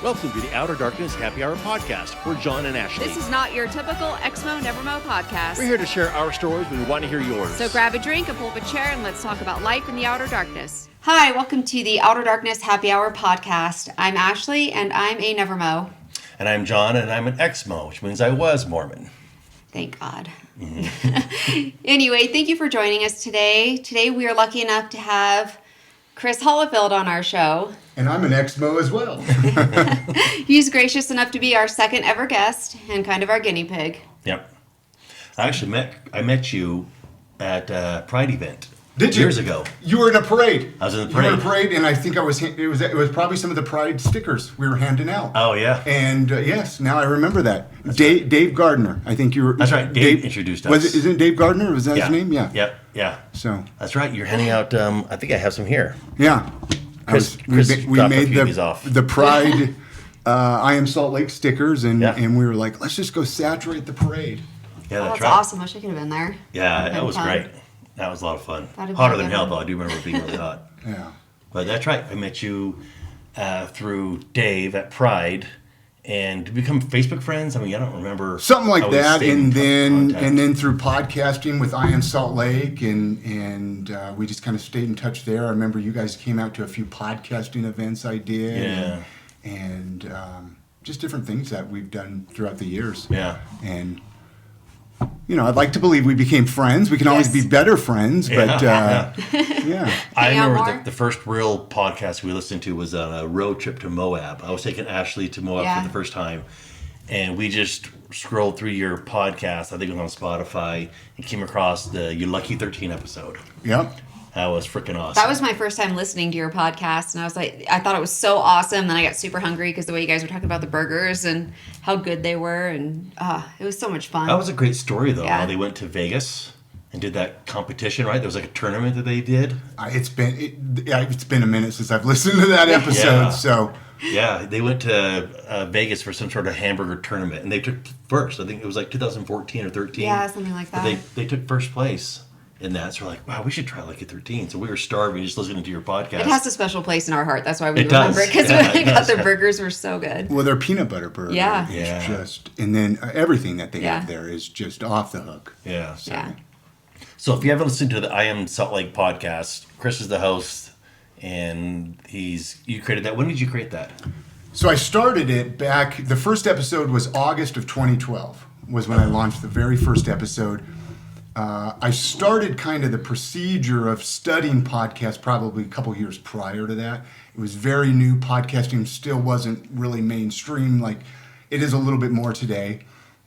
Welcome to the Outer Darkness Happy Hour podcast. We're John and Ashley. This is not your typical Exmo Nevermo podcast. We're here to share our stories, but we want to hear yours. So grab a drink and pull up a chair and let's talk about life in the outer darkness. Hi, welcome to the Outer Darkness Happy Hour podcast. I'm Ashley and I'm a Nevermo. And I'm John and I'm an Exmo, which means I was Mormon. Thank God. Anyway, thank you for joining us today. Today we are lucky enough to have Chris Holifield on our show. And I'm an Exmo as well. He's gracious enough to be our second ever guest and kind of our guinea pig. Yep. I met you at a Pride event. Did you? Years ago. You were in a parade. I was in the You were in parade. a parade, and I think it was probably some of the Pride stickers we were handing out. Oh, yeah. And yes, now I remember that. Dave Gardner. I think you were. That's right. Dave introduced us. Isn't it Dave Gardner? Was that his name? Yeah. Yep. Yeah. So. That's right. You're handing out. I think I have some here. Yeah. Chris we dropped made a few of these off. the Pride I Am Salt Lake stickers, and we were like, let's just go saturate the parade. Yeah, Oh, that's that's right. awesome. Wish I could have been there. Yeah, that was fun. great. That was a lot of fun. That'd be Hotter a than good hell, one. though. I do remember it being really hot. Yeah. But that's right. I met you through Dave at Pride, and did we become Facebook friends? I mean, I don't remember. Something like how we that, stayed in contact. and then through podcasting with I Am Salt Lake, and we just kind of stayed in touch there. I remember you guys came out to a few podcasting events I did, Yeah. and just different things that we've done throughout the years. Yeah. And I'd like to believe we became friends. We can always be better friends, but yeah. I Hang out remember more? the first real podcast we listened to was on a road trip to Moab. I was taking Ashley to Moab Yeah. for the first time, and we just scrolled through your podcast. I think it was on Spotify, and came across the You Lucky 13 episode. Yep. That was freaking awesome. That was my first time listening to your podcast, and I was like, I thought it was so awesome. Then I got super hungry because the way you guys were talking about the burgers and how good they were, and it was so much fun. That was a great story, though. Yeah. How they went to Vegas and did that competition, right? There was like a tournament that they did. It's been a minute since I've listened to that episode, Yeah. so. Yeah, they went to Vegas for some sort of hamburger tournament, and they took first. I think it was like 2014 or 13. Yeah, something like But that. they took first place in that. So we're like, wow, we should try Lucky 13. So we were starving just listening to your podcast. It has a special place in our heart. That's why we It remember does. it, because Yeah, we it got does. the burgers were so good. Well, their peanut butter burger Yeah. is Yeah. just, and then everything that they Yeah. have there is just off the hook. Yeah. Yeah. So if you haven't listened to the I Am Salt Lake podcast, Chris is the host, and you created that. When did you create that? So I started it back, the first episode was August of 2012, was when I launched the very first episode. I started kind of the procedure of studying podcasts probably a couple years prior to that. It was very new. Podcasting still wasn't really mainstream like it is a little bit more today.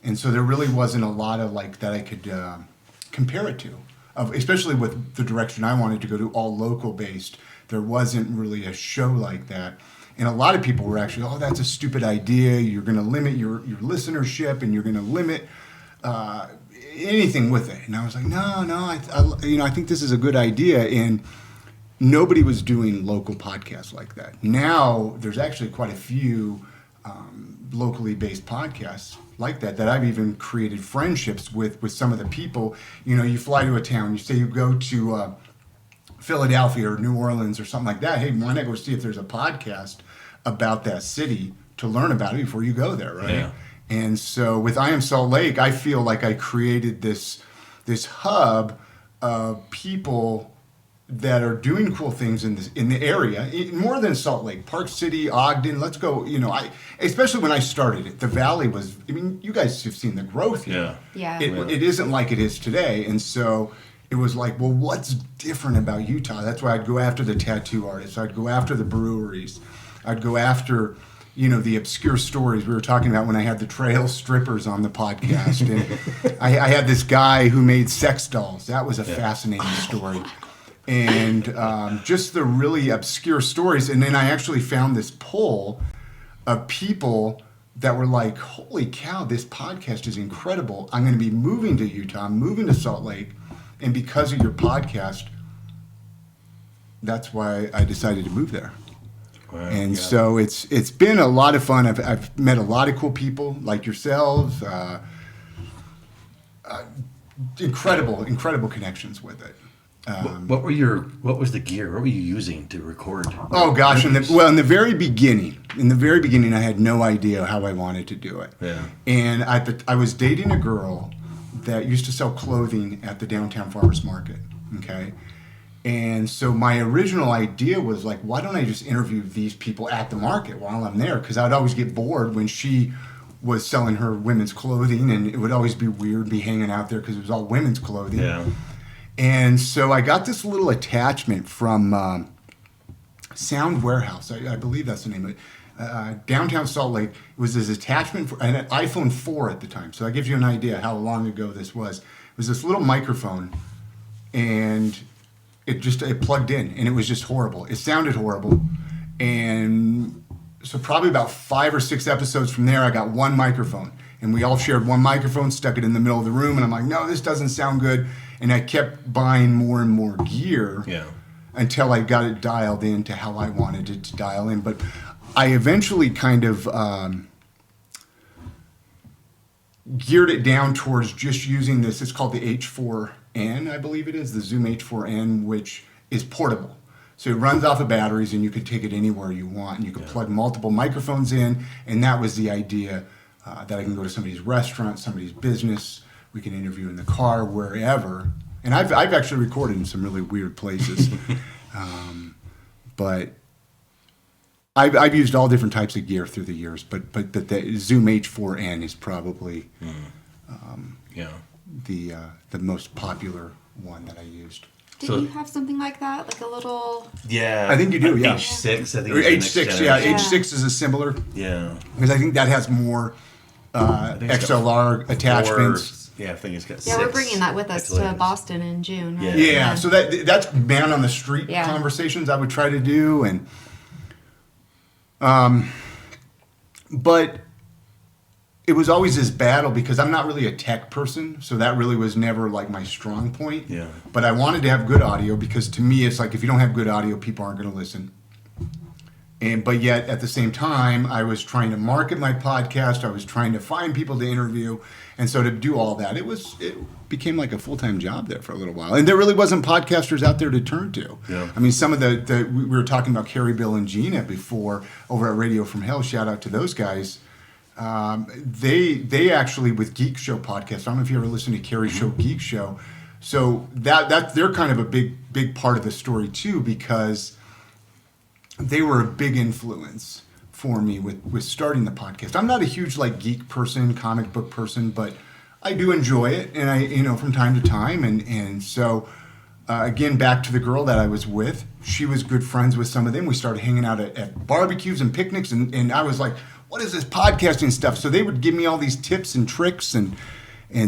And so there really wasn't a lot of like that I could compare it to, especially with the direction I wanted to go to, all local based. There wasn't really a show like that. And a lot of people were actually, oh, that's a stupid idea. You're going to limit your listenership, and you're going to limit anything with it. And I was like, no, I think this is a good idea. And nobody was doing local podcasts like that. Now there's actually quite a few locally based podcasts like that I've even created friendships with some of the people. You fly to a town, you say you go to Philadelphia or New Orleans or something like that. Hey, why not go see if there's a podcast about that city to learn about it before you go there, right? Yeah. And so with I Am Salt Lake, I feel like I created this hub of people that are doing cool things in the area, more than Salt Lake, Park City, Ogden. Let's go. Especially when I started it, the Valley was. I mean, you guys have seen the growth here. Yeah. It isn't like it is today, and so it was like, well, what's different about Utah? That's why I'd go after the tattoo artists. I'd go after the breweries. I'd go after, the obscure stories we were talking about when I had the trail strippers on the podcast. And I had this guy who made sex dolls. That was a fascinating story. And just the really obscure stories. And then I actually found this poll of people that were like, holy cow, this podcast is incredible. I'm going to be moving to Utah. I'm moving to Salt Lake. And because of your podcast, that's why I decided to move there. Wow, And so it's been a lot of fun. I've met a lot of cool people like yourselves. Incredible connections with it. What was the gear? What were you using to record? Oh gosh, in the very beginning, I had no idea how I wanted to do it. Yeah. And I was dating a girl that used to sell clothing at the downtown farmers market. Okay. And so my original idea was like, why don't I just interview these people at the market while I'm there? Because I'd always get bored when she was selling her women's clothing, and it would always be weird me hanging out there because it was all women's clothing. Yeah. And so I got this little attachment from Sound Warehouse. I believe that's the name of it. Downtown Salt Lake. It was this attachment for an iPhone 4 at the time. So that gives you an idea how long ago this was. It was this little microphone, and it plugged in, and it was just horrible. It sounded horrible. And so probably about 5 or 6 episodes from there, I got one microphone. And we all shared one microphone, stuck it in the middle of the room, and I'm like, no, this doesn't sound good. And I kept buying more and more gear until I got it dialed in to how I wanted it to dial in. But I eventually kind of geared it down towards just using this. It's called the H4n, I believe it is, the Zoom H4n, which is portable. So it runs off of batteries, and you can take it anywhere you want. And you can plug multiple microphones in, and that was the idea, that I can go to somebody's restaurant, somebody's business. We can interview in the car, wherever. And I've actually recorded in some really weird places. But I've used all different types of gear through the years. But the Zoom H4n is probably the most popular one that I used. Did you have something like that? Like a little... Yeah. I think you do, yeah. H6, I think. H6, yeah. H6 is a similar. Yeah. Because I think that has more XLR attachments. I think it's got 6. Yeah, we're bringing that with us to Boston in June. Right? Yeah, so that's man on the street conversations I would try to do, and but it was always this battle because I'm not really a tech person, so that really was never like my strong point. Yeah. But I wanted to have good audio because to me it's like if you don't have good audio, people aren't going to listen. But yet at the same time, I was trying to market my podcast. I was trying to find people to interview. And so to do all that, it became like a full-time job there for a little while. And there really wasn't podcasters out there to turn to. Yeah. I mean, some of we were talking about Carrie, Bill, and Gina before over at Radio from Hell. Shout out to those guys. They actually, with Geek Show podcast, I don't know if you ever listened to Carrie's show, Geek Show. So they're kind of a big part of the story too, because they were a big influence for me with starting the podcast. I'm not a huge geek person, comic book person, but I do enjoy it, and I from time to time, and so again, back to the girl that I was with, she was good friends with some of them. We started hanging out at barbecues and picnics, and I was like, what is this podcasting stuff? So they would give me all these tips and tricks and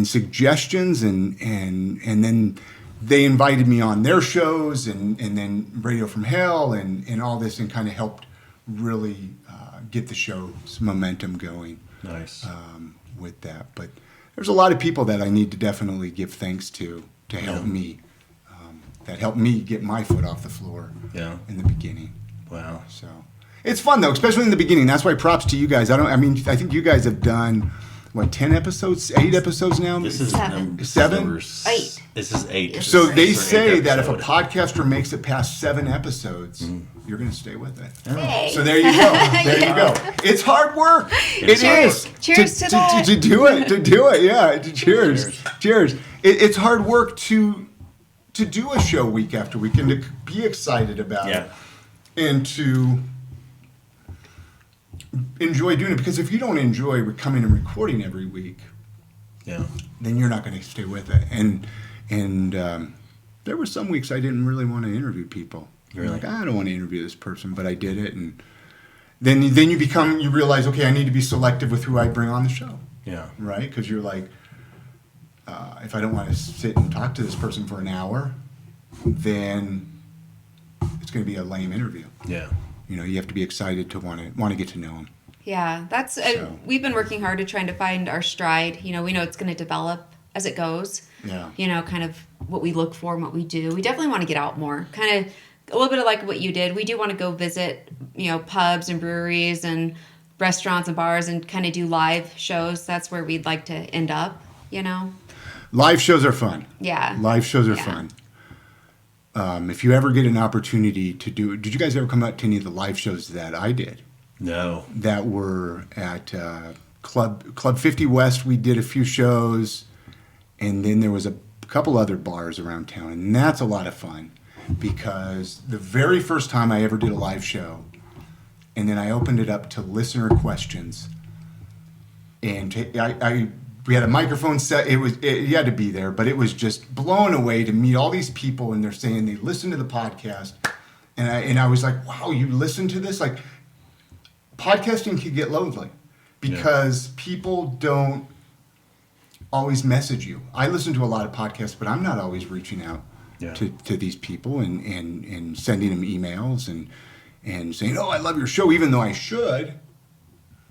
suggestions, and then they invited me on their shows, and then Radio from Hell and all this, and kind of helped really get the show's momentum going. Nice. With that. But there's a lot of people that I need to definitely give thanks to help me, that helped me get my foot off the floor in the beginning. Wow. So it's fun though, especially in the beginning. That's why props to you guys. I think you guys have done 10 episodes, 8 episodes now? This is 7. 7? 8. This is 8. So they say that if a podcaster makes it past 7 episodes, you're going to stay with it. Hey. So there you go. There you go. It's hard work. It is. Cheers to that. To do it. Yeah. Cheers. It's hard work to do a show week after week and to be excited about it and to enjoy doing it, because if you don't enjoy coming and recording every week, then you're not going to stay with it. And there were some weeks I didn't really want to interview people. You're like, I don't want to interview this person, but I did it, and then you realize, okay, I need to be selective with who I bring on the show. Yeah. Right? Because you're like, if I don't want to sit and talk to this person for an hour, then it's going to be a lame interview. Yeah. You have to be excited to want to get to know them. Yeah, that's we've been working hard at trying to find our stride. We know it's going to develop as it goes. Yeah. Kind of what we look for and what we do. We definitely want to get out more. Kind of a little bit of like what you did. We do want to go visit, pubs and breweries and restaurants and bars and kind of do live shows. That's where we'd like to end up, Live shows are fun. Yeah. Live shows are fun. If you ever get an opportunity to did you guys ever come out to any of the live shows that I did? No. That were at Club 50 West. We did a few shows, and then there was a couple other bars around town, and that's a lot of fun because the very first time I ever did a live show, and then I opened it up to listener questions, and we had a microphone set. You had to be there, but it was just blown away to meet all these people, and they're saying they listen to the podcast, and I was like, wow, you listen to this? Like, podcasting can get lonely because people don't always message you. I listen to a lot of podcasts, but I'm not always reaching out to these people and sending them emails and saying, oh, I love your show, even though I should.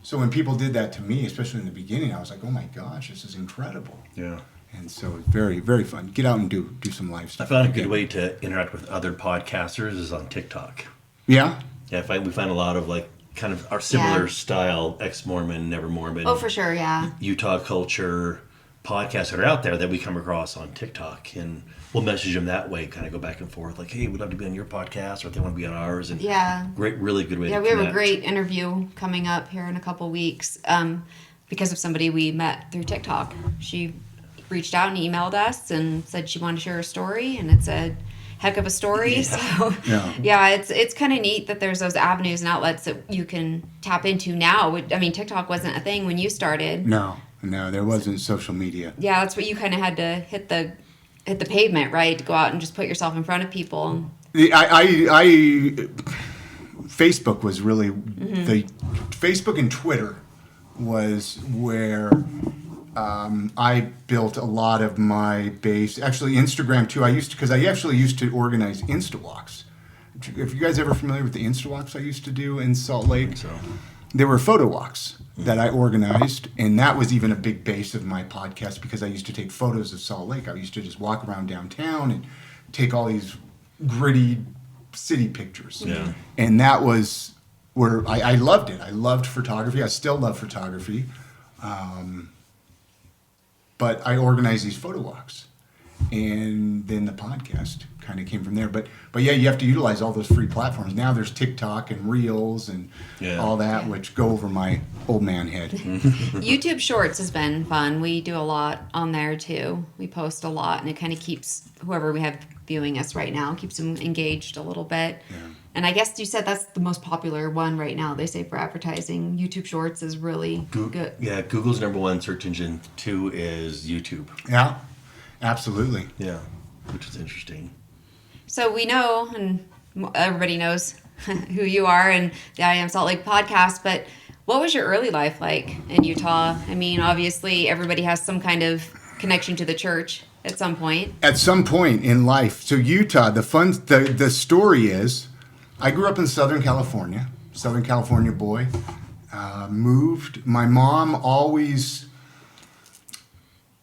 So when people did that to me, especially in the beginning, I was like, oh my gosh, this is incredible. Yeah. And so it's very, very fun. Get out and do some live stuff. I found a good way to interact with other podcasters is on TikTok. Yeah? Yeah, we find a lot of like kind of our similar style, ex-Mormon, never Mormon. Oh, for sure, yeah. Utah culture podcasts that are out there that we come across on TikTok, and we'll message them that way, kind of go back and forth, like, hey, we'd love to be on your podcast, or if they want to be on ours. And really good way to connect. We have a great interview coming up here in a couple weeks because of somebody we met through TikTok. She reached out and emailed us and said she wanted to share her story, and it's a heck of a story. Yeah. So it's kind of neat that there's those avenues and outlets that you can tap into now. I mean, TikTok wasn't a thing when you started. No, there wasn't social media. Yeah, that's what you kind of had to hit the pavement, right? To go out and just put yourself in front of people. Facebook was really the Facebook and Twitter was where I built a lot of my base. Actually, Instagram too. I used to organize Insta walks. If you guys ever familiar with the Insta walks I used to do in Salt Lake, there were photo walks that I organized, and that was even a big base of my podcast because I used to take photos of Salt Lake. I used to just walk around downtown and take all these gritty city pictures. Yeah. And that was where I loved it. I loved photography. I still love photography. But I organized these photo walks, and then the podcast kind of came from there. But yeah, you have to utilize all those free platforms. Now there's TikTok and Reels and all that, which go over my old man head. YouTube Shorts has been fun. We do a lot on there too. We post a lot, and it kind of keeps whoever we have viewing us right now, keeps them engaged a little bit. Yeah. And I guess you said that's the most popular one right now. They say for advertising, YouTube Shorts is really good. Yeah, Google's #1 search engine. 2 is YouTube. Yeah, absolutely. Yeah, which is interesting. So we know, and everybody knows who you are and the I Am Salt Lake podcast, but what was your early life like in Utah? I mean, obviously everybody has some kind of connection to the church at some point. At some point in life. So Utah, the story is, I grew up in Southern California boy. Moved. My mom's always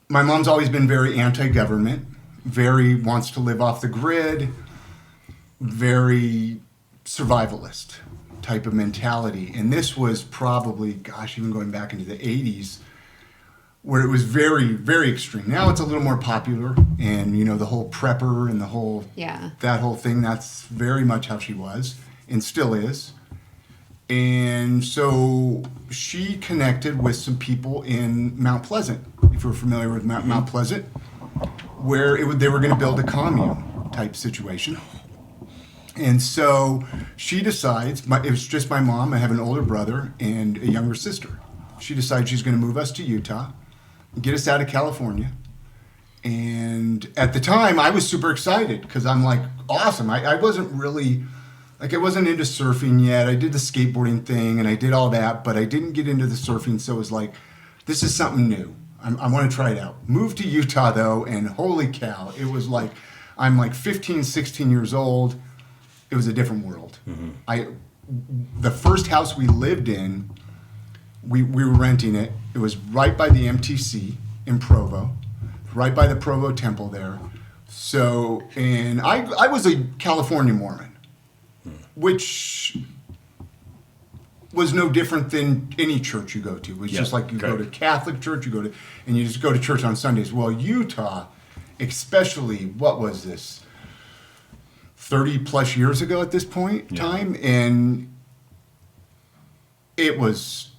been very anti-government, very wants to live off the grid, very survivalist type of mentality. And this was probably, even going back into the 80s, where it was very, very extreme. Now it's a little more popular, and the whole prepper and the whole that whole thing. That's very much how she was, and still is. And so she connected with some people in Mount Pleasant, if you're familiar with Mount Pleasant, where they were going to build a commune type situation. And so she decides, it was just my mom. I have an older brother and a younger sister. She decides she's going to move us to Utah, get us out of California. And at the time, I was super excited because I'm like, awesome. I wasn't really, I wasn't into surfing yet. I did the skateboarding thing and I did all that, but I didn't get into the surfing. So it was like, this is something new. I want to try it out. Moved to Utah though, and holy cow, it was like, I'm like 15, 16 years old. It was a different world. Mm-hmm. The first house we lived in, we were renting it. It was right by the MTC in Provo, right by the Provo Temple there. So, and I was a California Mormon, which was no different than any church you go to. It was just like you go to Catholic church, and you just go to church on Sundays. Well, Utah, especially, what was this? 30 plus years ago at this point in time, and it was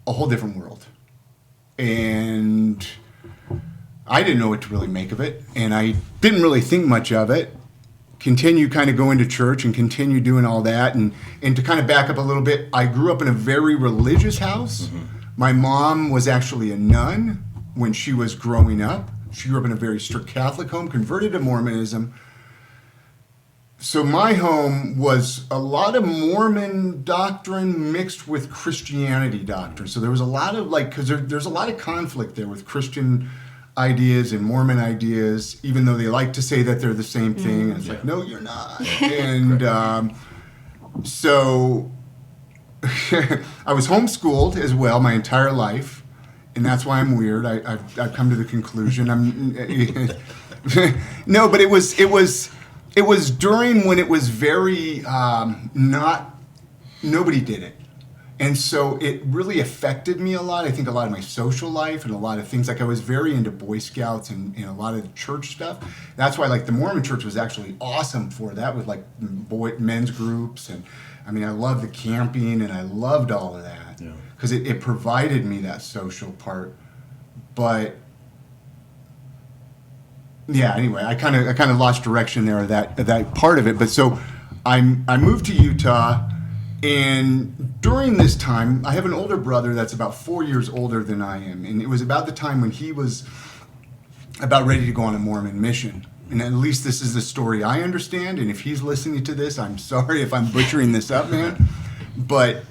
a whole different world. And I didn't know what to really make of it, and I didn't really think much of it. Continue kind of going to church and continue doing all that. And to kind of back up a little bit, I grew up in a very religious house. My mom was actually a nun when she was growing up. She grew up in a very strict Catholic home, converted to Mormonism. So my home was a lot of Mormon doctrine mixed with Christianity doctrine. So there was a lot of because there's a lot of conflict there with Christian ideas and Mormon ideas, even though they like to say that they're the same thing. And it's like, no, you're not. And so I was homeschooled as well my entire life, and that's why I'm weird. I've come to the conclusion. No, but it was during when it was very nobody did it. And so it really affected me a lot. I think a lot of my social life and a lot of things. Like I was very into Boy Scouts and a lot of the church stuff. That's why the Mormon church was actually awesome for that with men's groups. And I mean, I loved the camping and I loved all of that because it provided me that social part. But yeah, anyway, I kind of lost direction there of that part of it. But so I moved to Utah. And during this time, I have an older brother that's about 4 years older than I am. And it was about the time when he was about ready to go on a Mormon mission. And at least this is the story I understand. And if he's listening to this, I'm sorry if I'm butchering this up, man. But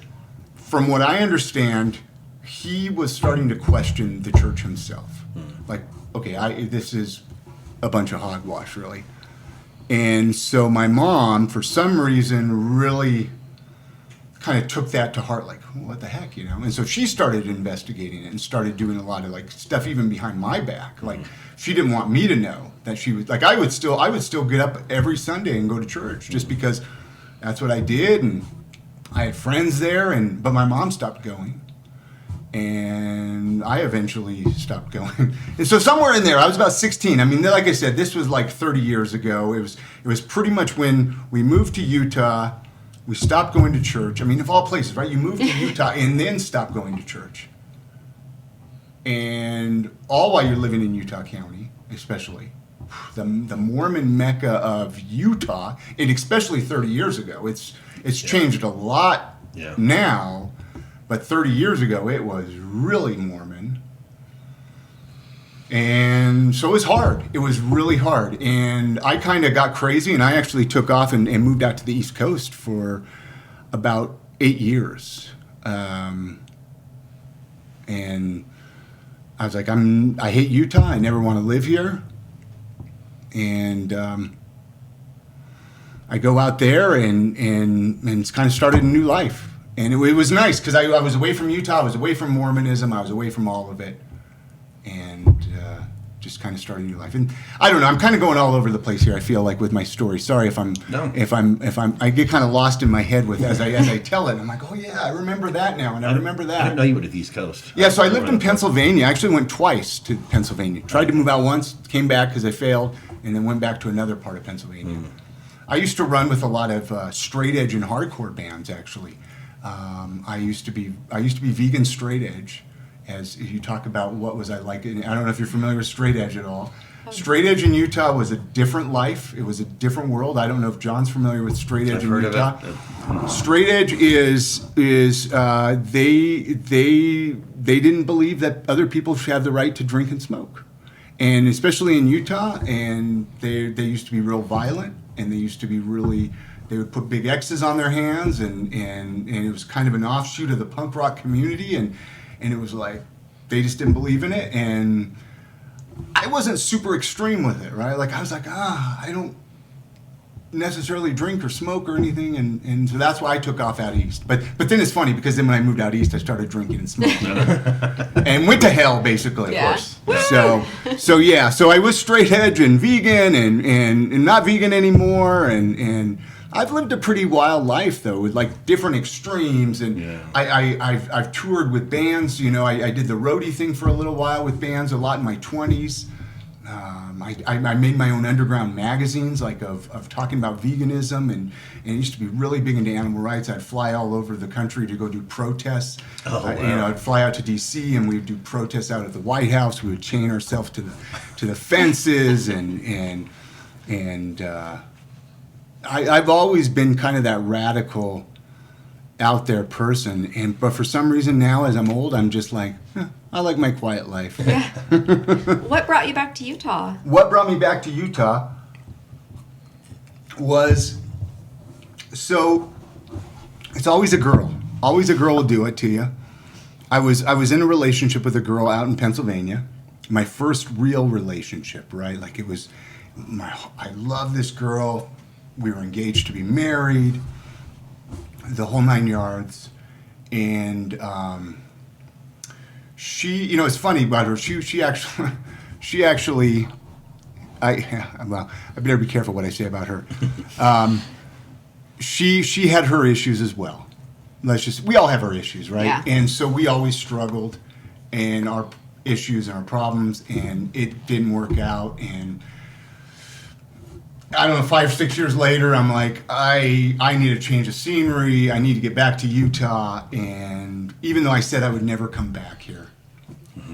from what I understand, he was starting to question the church himself. Like, okay, this is a bunch of hogwash, really. And so my mom, for some reason, really kind of took that to heart, like, what the heck, And so she started investigating it and started doing a lot of stuff even behind my back. Like she didn't want me to know that she was I would still get up every Sunday and go to church just because that's what I did, and I had friends there, but my mom stopped going. And I eventually stopped going. And so somewhere in there, I was about 16. I mean, like I said, this was 30 years ago. It was pretty much when we moved to Utah. We stopped going to church. I mean, of all places, right? You move to Utah and then stop going to church. And all while you're living in Utah County, especially. The Mormon Mecca of Utah, and especially 30 years ago. It's changed a lot now, but 30 years ago it was really Mormon. And so it was hard. It was really hard. And I kind of got crazy, and I actually took off and moved out to the East Coast for about 8 years. And I was like, I hate Utah. I never want to live here. And I go out there and it's kind of started a new life. And it was nice because I was away from Utah. I was away from Mormonism. I was away from all of it. And just kind of starting a new life. And I don't know, I'm kind of going all over the place here, I feel like, with my story. Sorry if I get kind of lost in my head with as I tell it. I'm like, oh yeah, I remember that now, and I remember that. I didn't know you were to the East Coast. Yeah, so I lived in Pennsylvania. I actually went twice to Pennsylvania. Tried to move out once, came back because I failed, and then went back to another part of Pennsylvania. I used to run with a lot of straight edge and hardcore bands, actually. I used to be vegan straight edge. As you talk about what was I like, I don't know if you're familiar with straight edge at all. Straight edge in Utah was a different life. It was a different world. I don't know if John's familiar with straight edge in Utah. Straight edge is they didn't believe that other people should have the right to drink and smoke, and especially in Utah. And they used to be real violent, and they used to be really. They would put big X's on their hands, and it was kind of an offshoot of the punk rock community, and it was like they just didn't believe in it, and I wasn't super extreme with it, right? Like I was like, I don't necessarily drink or smoke or anything, and so that's why I took off out east. But then it's funny because then when I moved out east, I started drinking and smoking, and went to hell basically. Yeah. Of course. So I was straight edge and vegan and not vegan anymore, and I've lived a pretty wild life though, with like different extremes, and I've toured with bands. I did the roadie thing for a little while with bands, a lot in my 20s. I made my own underground magazines, like of talking about veganism, and it used to be really big into animal rights. I'd fly all over the country to go do protests. Oh, wow. I'd fly out to D.C. and we'd do protests out at the White House. We would chain ourselves to the fences, and I've always been kind of that radical, out there person, but for some reason now, as I'm old, I'm just like, I like my quiet life. Yeah. What brought you back to Utah? What brought me back to Utah was, so it's always a girl. Always a girl will do it to you. I was in a relationship with a girl out in Pennsylvania. My first real relationship, right? Like it was, I love this girl. We were engaged to be married, the whole 9 yards. And she, it's funny about her. She actually, I better be careful what I say about her. She had her issues as well. We all have our issues, right? Yeah. And so we always struggled, and our issues and our problems, and it didn't work out. And I don't know, 5 or 6 years later, I'm like, I need a change of scenery. I need to get back to Utah. And even though I said I would never come back here,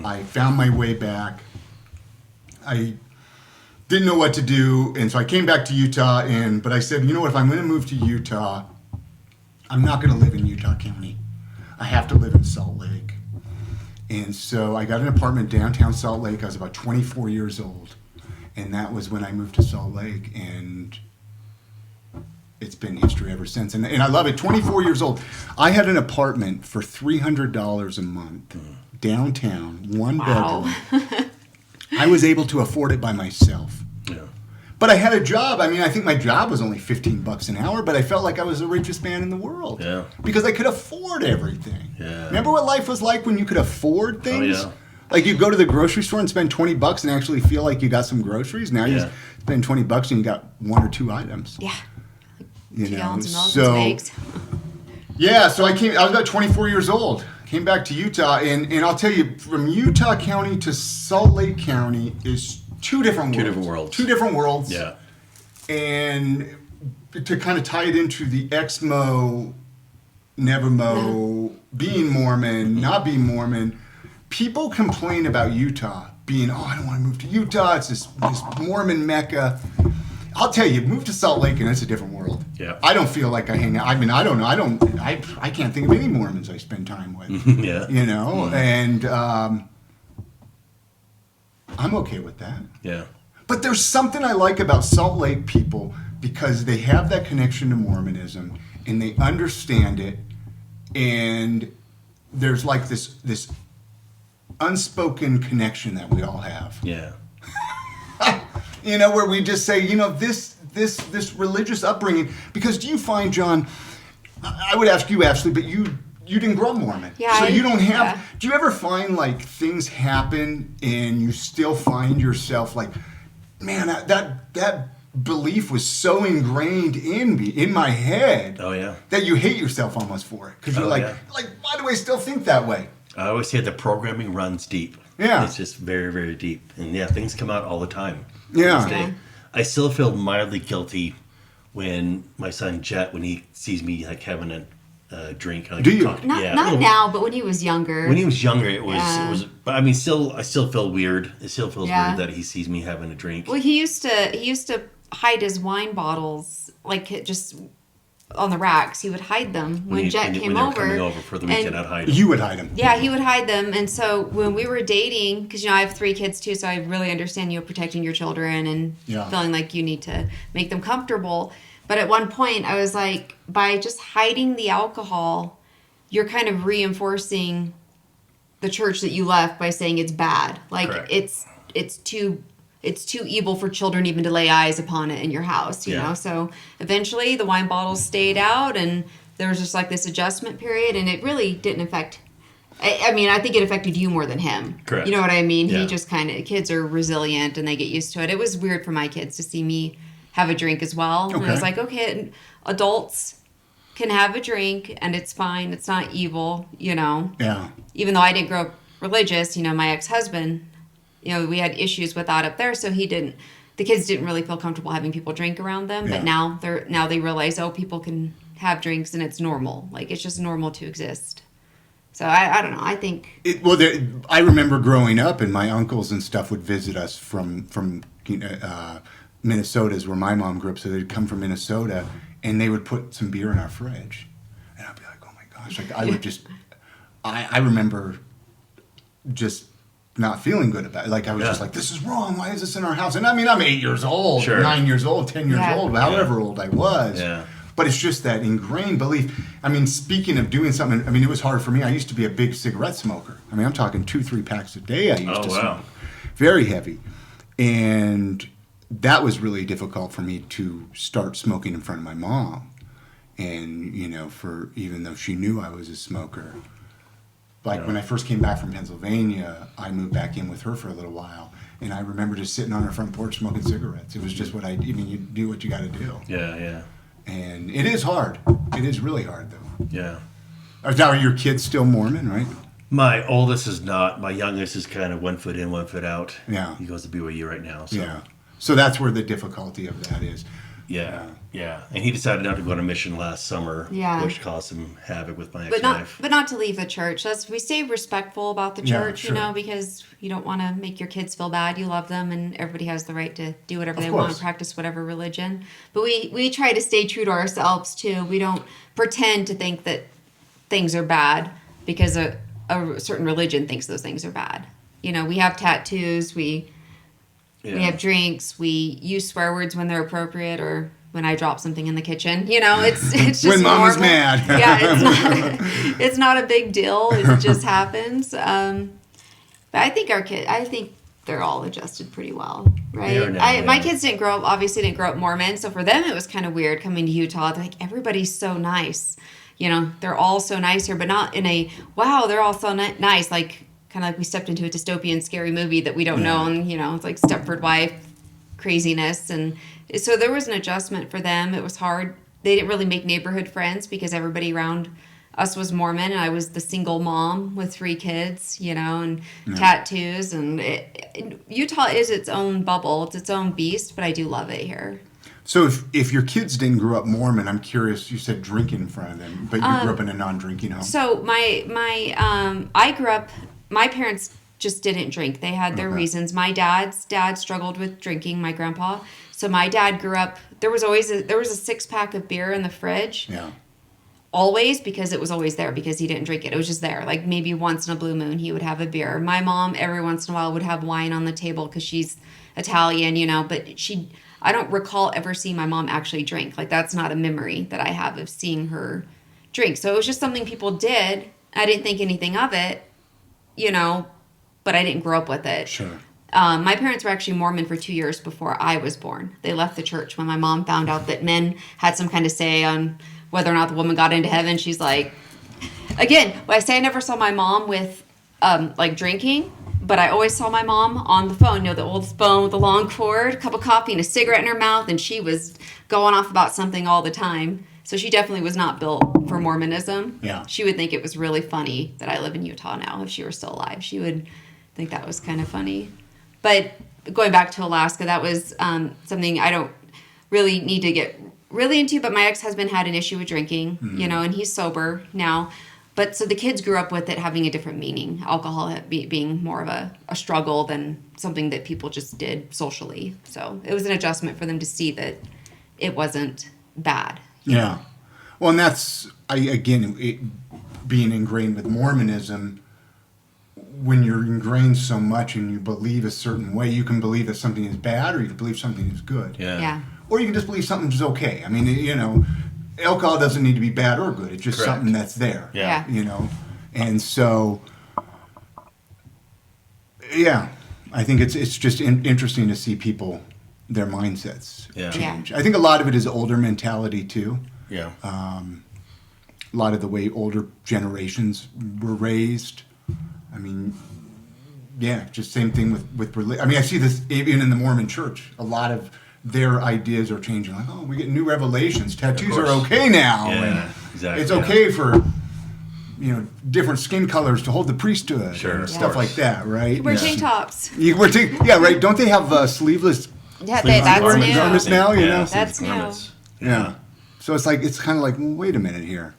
I found my way back. I didn't know what to do, and so I came back to Utah. But I said, you know what? If I'm going to move to Utah, I'm not going to live in Utah County. I have to live in Salt Lake. And so I got an apartment downtown Salt Lake. I was about 24 years old. And that was when I moved to Salt Lake, and it's been history ever since. And I love it. 24 years old. I had an apartment for $300 a month, downtown, one bedroom. I was able to afford it by myself. Yeah. But I had a job. I mean, I think my job was only $15 an hour, but I felt like I was the richest man in the world. Yeah. Because I could afford everything. Yeah. Remember what life was like when you could afford things? Oh, yeah. Like you go to the grocery store and spend $20 and actually feel like you got some groceries. Now you spend $20 and you got 1 or 2 items. Yeah. You 2 know, gallons of milk and so some eggs. yeah. So I was about 24 years old. Came back to Utah, and I'll tell you, from Utah County to Salt Lake County is two different worlds. Two different worlds. Yeah. And to kind of tie it into the ex-mo, never-mo, being Mormon, not being Mormon, people complain about Utah being, I don't want to move to Utah. It's this Mormon Mecca. I'll tell you, move to Salt Lake and it's a different world. Yeah. I don't feel like I hang out. I mean, I don't know. I can't think of any Mormons I spend time with. Yeah. You know, and I'm okay with that. Yeah. But there's something I like about Salt Lake people because they have that connection to Mormonism and they understand it, and there's like this unspoken connection that we all have. Yeah. You know, where we just say, you know, this religious upbringing, because do you find, John, I would ask you, Ashley, but you didn't grow up Mormon. Yeah. So you don't have, yeah. Do you ever find like things happen and you still find yourself like, man, that belief was so ingrained in my head. Oh, yeah. That you hate yourself almost for it. Because you're like, why do I still think that way? I always say the programming runs deep. Yeah. It's just very, very deep. And yeah, things come out all the time. Yeah. Yeah. I still feel mildly guilty when my son Jet, when he sees me like having a drink. Like, Do you? Not well, now, but when he was younger. When he was younger, it was. Yeah. It was. But I mean, I still feel weird. It still feels Yeah. weird that he sees me having a drink. Well, he used to hide his wine bottles like just on the racks. He would hide them when Jet came when they were over. coming over for the weekend, I'd hide them. You would hide them. Yeah, he would hide them. And so when we were dating, because, I have 3 kids too, so I really understand, protecting your children and feeling like you need to make them comfortable. But at one point, I was like, by just hiding the alcohol, you're kind of reinforcing the church that you left by saying it's bad. Like, Correct. it's too evil for children even to lay eyes upon it in your house, you know? So eventually the wine bottles stayed out, and there was just like this adjustment period, and it really didn't affect, I mean, I think it affected you more than him. Correct. You know what I mean? Yeah. He just kids are resilient and they get used to it. It was weird for my kids to see me have a drink as well. Okay. And I was like, okay, adults can have a drink and it's fine. It's not evil, Yeah. Even though I didn't grow up religious, my ex-husband we had issues with that up there, so the kids didn't really feel comfortable having people drink around them. Yeah. But now they realize, people can have drinks and it's normal. Like, it's just normal to exist. So I don't know. I think I remember growing up, and my uncles and stuff would visit us from Minnesota, is where my mom grew up. So they'd come from Minnesota, and they would put some beer in our fridge, and I'd be like, "Oh my gosh!" Like I would just, I remember just not feeling good about it. Like I was just like, "This is wrong. Why is this in our house?" And I mean, I'm 8 years old, 9 years old, 10 years old, however old I was. Yeah. But it's just that ingrained belief. I mean, speaking of doing something, I mean, it was hard for me. I used to be a big cigarette smoker. I mean, I'm talking 2-3 packs a day I used to smoke. Very heavy. And that was really difficult for me to start smoking in front of my mom. And, even though she knew I was a smoker. Like when I first came back from Pennsylvania, I moved back in with her for a little while. And I remember just sitting on her front porch smoking cigarettes. It was just you do what you got to do. Yeah, yeah. And it is hard. It is really hard, though. Yeah. Are your kids still Mormon, right? My oldest is not. My youngest is kind of 1 foot in, 1 foot out. Yeah. He goes to BYU right now. So. Yeah. So that's where the difficulty of that is. Yeah. And he decided not to go on a mission last summer, which caused him havoc with my ex-wife. But not to leave the church. We stay respectful about the church, sure. Because you don't want to make your kids feel bad. You love them, and everybody has the right to do whatever they want, practice whatever religion. But we try to stay true to ourselves too. We don't pretend to think that things are bad because a certain religion thinks those things are bad. We have tattoos. We have drinks. We use swear words when they're appropriate, or when I drop something in the kitchen. It's just when Mama's normal. mad. Yeah, it's not a big deal. It just happens. But I think they're all adjusted pretty well, right? My kids didn't grow up Mormon, so for them it was kind of weird coming to Utah. They're like, everybody's so nice. They're all so nice here, but not in a, wow, they're all so nice, like kind of like we stepped into a dystopian scary movie that we don't know, and it's like Stepford Wife craziness. And so there was an adjustment for them. It was hard. They didn't really make neighborhood friends because everybody around us was Mormon, and I was the single mom with 3 kids, and tattoos. And Utah is its own bubble. It's its own beast, but I do love it here. So if your kids didn't grow up Mormon, I'm curious, you said drinking in front of them, but you grew up in a non-drinking home. So I grew up, my parents just didn't drink. They had their reasons. My dad's dad struggled with drinking, my grandpa. So my dad grew up, there was a 6-pack of beer in the fridge. Yeah. Always, because it was always there, because he didn't drink it. It was just there. Like maybe once in a blue moon he would have a beer. My mom every once in a while would have wine on the table because she's Italian, but I don't recall ever seeing my mom actually drink. Like that's not a memory that I have of seeing her drink. So it was just something people did. I didn't think anything of it, but I didn't grow up with it. Sure. My parents were actually Mormon for 2 years before I was born. They left the church when my mom found out that men had some kind of say on whether or not the woman got into heaven. She's like, again, when I say I never saw my mom with drinking, but I always saw my mom on the phone, the old phone with the long cord, a cup of coffee and a cigarette in her mouth, and she was going off about something all the time. So she definitely was not built for Mormonism. Yeah. She would think it was really funny that I live in Utah now if she were still alive. She would think that was kind of funny. But going back to Alaska, that was something I don't really need to get really into, but my ex-husband had an issue with drinking, and he's sober now. But so the kids grew up with it having a different meaning, alcohol being more of a struggle than something that people just did socially. So it was an adjustment for them to see that it wasn't bad. Yeah. Well, and that's, being ingrained with Mormonism, when you're ingrained so much and you believe a certain way, you can believe that something is bad or you can believe something is good. Yeah. Or you can just believe something's okay. I mean, alcohol doesn't need to be bad or good. It's just something that's there. Yeah. And so, I think it's just interesting to see people, their mindsets change. Yeah. I think a lot of it is older mentality too. Yeah. A lot of the way older generations were raised. I mean, just same thing with religion. I mean, I see this even in the Mormon church. A lot of their ideas are changing. Like, we get new revelations. Tattoos are okay now. Yeah, exactly. It's okay for, different skin colors to hold the priesthood, Sure, and stuff like that, right? Wear tank tops. You wear right? Don't they have sleeveless Yeah, that's garments new. now? That's new. Yeah. So it's kind of like, well, wait a minute here.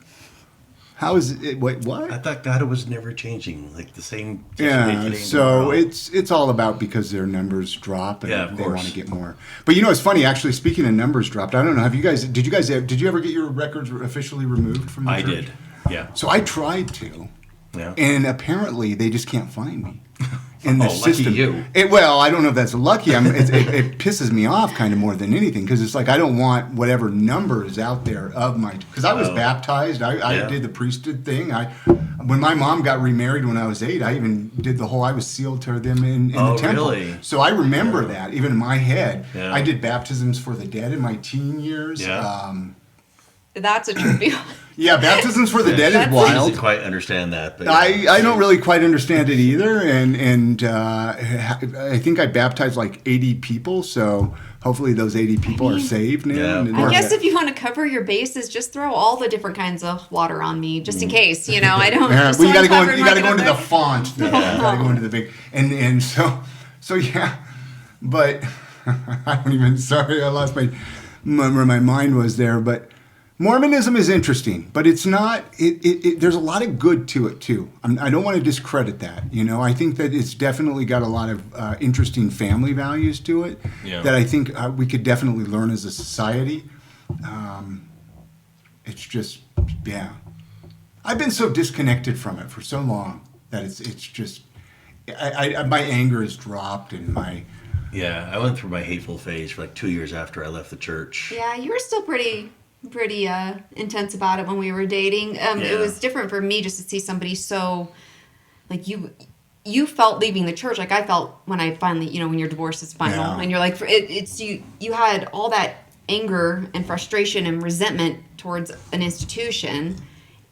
How is it? Wait, what? I thought God was never changing, like the same. Yeah. So it's all about because their numbers drop and they want to get more. But it's funny. Actually, speaking of numbers dropped, I don't know. Did you ever get your records officially removed from the church? I did. Yeah. So I tried to. Yeah. And apparently they just can't find me in the system. Lucky you. I don't know if that's lucky. It pisses me off kind of more than anything because it's like I don't want whatever number is out there of my. Because I was baptized. I did the priesthood thing. When my mom got remarried when I was 8, I even did the whole. I was sealed to them in the temple. Really? So I remember that even in my head. Yeah. I did baptisms for the dead in my teen years. Yeah. That's a tribute. Yeah, baptisms for the dead is wild. I don't quite understand that, but I don't really quite understand it either, and I think I baptized like 80 people, so hopefully those 80 people are saved now. Yeah. I guess if you want to cover your bases, just throw all the different kinds of water on me, just in case. I don't. Well, you got to go. You got to go into the font. You got to go into the big and so yeah, but I don't even. Sorry, I lost where my mind was there, but. Mormonism is interesting, but it's not. There's a lot of good to it too. I don't want to discredit that. I think that it's definitely got a lot of interesting family values to it that I think we could definitely learn as a society. It's just, I've been so disconnected from it for so long that it's just, my anger has dropped and my. Yeah, I went through my hateful phase for like 2 years after I left the church. Yeah, you were still pretty intense about it when we were dating. It was different for me just to see somebody so like you felt leaving the church like I felt when I finally when your divorce is final and you're like it's you had all that anger and frustration and resentment towards an institution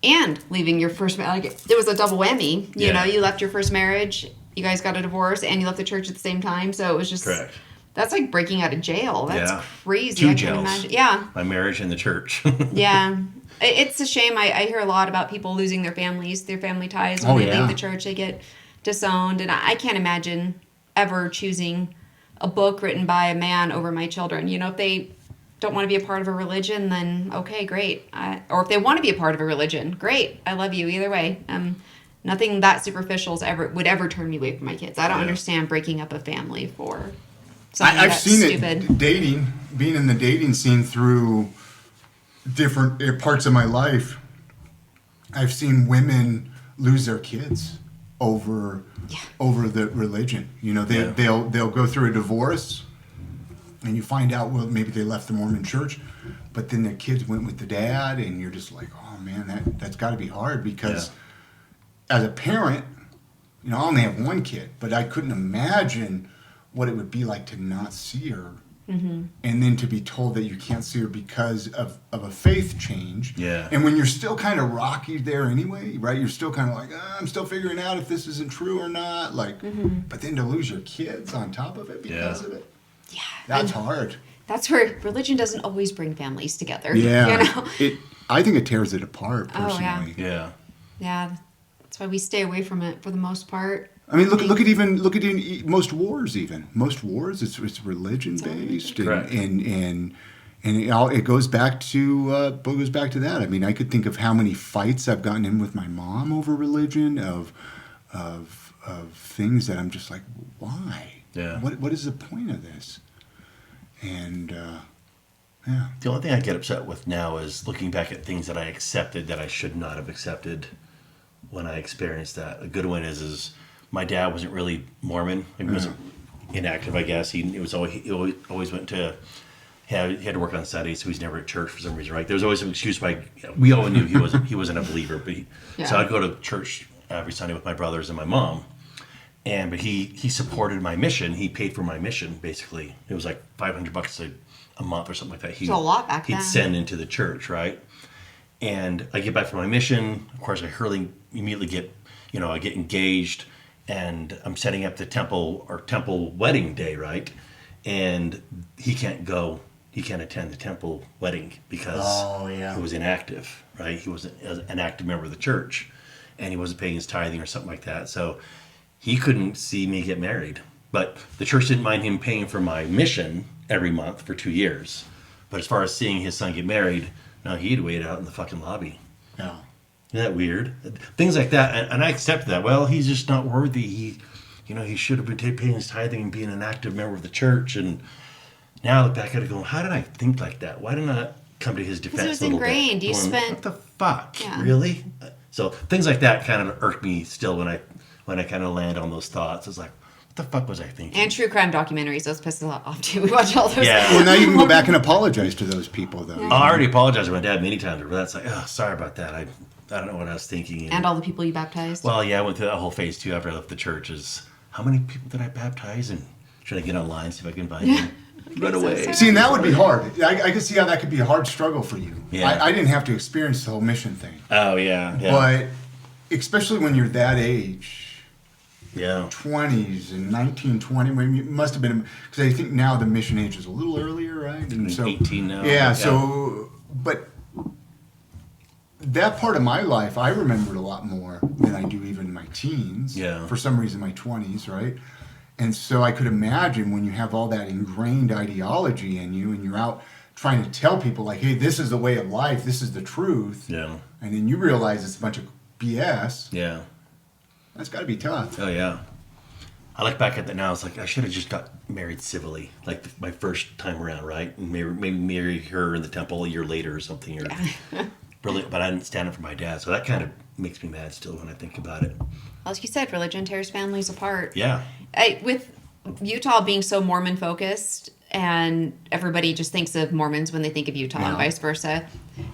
and leaving your first like there was a double whammy. You know, you left your first marriage, you guys got a divorce, and you left the church at the same time, so it was just correct. That's like breaking out of jail. That's crazy. 2 I jails. can't imagine. Yeah. My marriage and the church. Yeah. It's a shame. I hear a lot about people losing their families, their family ties. When they leave the church, they get disowned. And I can't imagine ever choosing a book written by a man over my children. If they don't want to be a part of a religion, then okay, great. Or if they want to be a part of a religion, great. I love you either way. Nothing that superficial would ever turn me away from my kids. I don't understand breaking up a family for... I've seen it being in the dating scene through different parts of my life. I've seen women lose their kids over the religion. They'll go through a divorce, and you find out maybe they left the Mormon church, but then their kids went with the dad, and you're just like, oh man, that's got to be hard because as a parent, I only have one kid, but I couldn't imagine what it would be like to not see her and then to be told that you can't see her because of a faith change. Yeah. And when you're still kind of rocky there anyway, right? You're still kind of like, I'm still figuring out if this isn't true or not. Like, but then to lose your kids on top of it because of it. Yeah. That's hard. That's where religion doesn't always bring families together. Yeah. I think it tears it apart personally. Oh, yeah. Yeah. That's why we stay away from it for the most part. I mean, look at even most wars. Even most wars, it's religion based, and it goes back to that. I mean, I could think of how many fights I've gotten in with my mom over religion, of things that I'm just like, why? Yeah. What is the point of this? And the only thing I get upset with now is looking back at things that I accepted that I should not have accepted when I experienced that. A good one is my dad wasn't really Mormon. He wasn't inactive, I guess. He always went to. He had to work on Saturday, so he's never at church for some reason. Right? There was always some excuse by. We all knew he wasn't a believer, but so I'd go to church every Sunday with my brothers and my mom, but he supported my mission. He paid for my mission basically. It was like $500 a month or something like that. It's a lot back then. He'd send into the church, right? And I get back from my mission. Of course, I immediately get engaged. And I'm setting up the temple wedding day, right? And he can't attend the temple wedding because he was inactive, right? He wasn't an active member of the church. and he wasn't paying his tithing or something like that. So he couldn't see me get married. But the church didn't mind him paying for my mission every month for 2 years. But as far as seeing his son get married, no, he'd wait out in the fucking lobby. Yeah. Isn't that weird? Things like that. And I accept that. Well, he's just not worthy. He should have been paying his tithing and being an active member of the church. And now I look back at it going, how did I think like that? Why didn't I come to his defense? Because it was ingrained. Bit? You spent... What the fuck? Yeah. Really? So things like that kind of irk me still when I kind of land on those thoughts. It's like, what the fuck was I thinking? And true crime documentaries, those piss us off too. We watch all those. Yeah. Well, now you can go back and apologize to those people, though. I already apologized to my dad many times, but that's like, oh, sorry about that. I don't know what I was thinking. And all the people you baptized. Well, yeah, I went through that whole phase too after I left the church. Is how many people did I baptize? And should I get online, see if I can find them? Run away. See, and that would be hard. I can see how that could be a hard struggle for you. Yeah. I didn't have to experience the whole mission thing. Oh, yeah. But especially when you're that age, yeah. 20s and 19, 20, maybe it must have been, because I think now the mission age is a little earlier, right? And so 18 now. Yeah, so, but that part of my life, I remembered a lot more than I do even my teens. Yeah. For some reason, my 20s, right? And so I could imagine when you have all that ingrained ideology in you and you're out trying to tell people like, hey, this is the way of life, this is the truth. Yeah. And then you realize it's a bunch of BS. Yeah. That's got to be tough. Oh, yeah. I look back at that now. It's like I should have just got married civilly, like my first time around, right? And maybe marry her in the temple a year later or something. Or brilliant, but I didn't stand up for my dad, so that kind of makes me mad still when I think about it. As you said, religion tears families apart. Yeah. With Utah being so Mormon focused, and everybody just thinks of Mormons when they think of Utah and vice versa.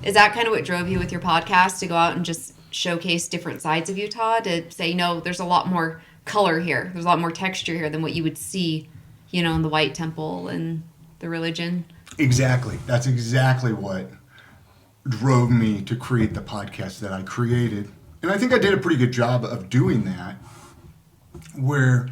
Is that kind of what drove you with your podcast to go out and just showcase different sides of Utah, to say, there's a lot more color here, there's a lot more texture here than what you would see, in the White Temple and the religion? Exactly. That's exactly what drove me to create the podcast that I created. And I think I did a pretty good job of doing that, where,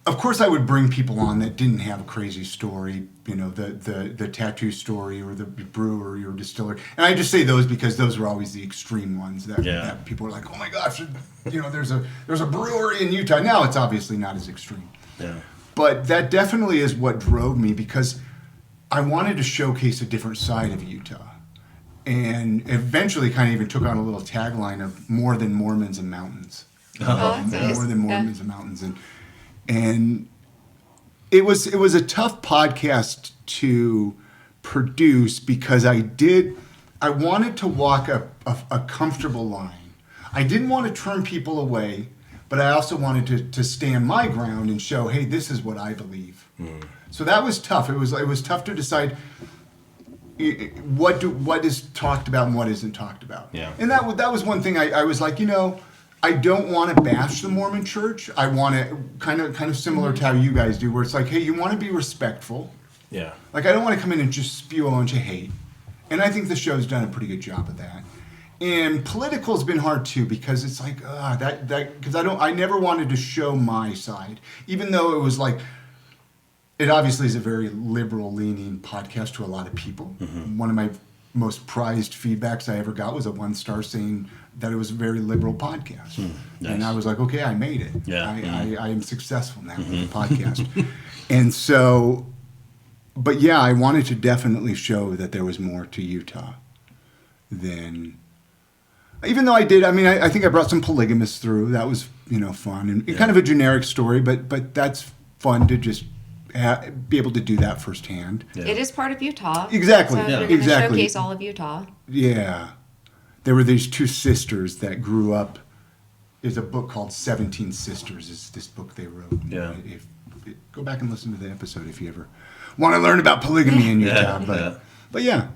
of course, I would bring people on that didn't have a crazy story, the tattoo story or the brewery or distillery. And I just say those because those are always the extreme ones that people are like, oh my gosh, there's a brewery in Utah. Now it's obviously not as extreme. Yeah. But that definitely is what drove me, because I wanted to showcase a different side of Utah. And eventually kind of even took on a little tagline of more than Mormons and mountains. That's nice. More than Mormons and mountains. And it was a tough podcast to produce, because I wanted to walk a comfortable line. I didn't want to turn people away, but I also wanted to stand my ground and show, hey, this is what I believe. So that was tough. It was tough to decide what is talked about and what isn't talked about. Yeah. And that was one thing I was like, I don't want to bash the Mormon church. I want to kind of similar to how you guys do, where it's like, hey, you want to be respectful. Yeah. Like, I don't want to come in and just spew a bunch of hate. And I think the show's done a pretty good job of that. And political's been hard too, because it's like, because I never wanted to show my side, even though it was like, it obviously is a very liberal-leaning podcast to a lot of people. Mm-hmm. One of my most prized feedbacks I ever got was a 1-star saying that it was a very liberal podcast. Nice. And I was like, okay, I made it. Yeah. I am successful now with the podcast. And so, but yeah, I wanted to definitely show that there was more to Utah than, even though I did, I think I brought some polygamists through. That was, fun. And kind of a generic story, but that's fun to just be able to do that firsthand. Yeah. It is part of Utah. Exactly. So they're going to showcase all of Utah. Yeah. There were these 2 sisters that grew up. There's a book called 17 Sisters, is this book they wrote. Yeah. Go back and listen to the episode if you ever want to learn about polygamy in Utah. But yeah.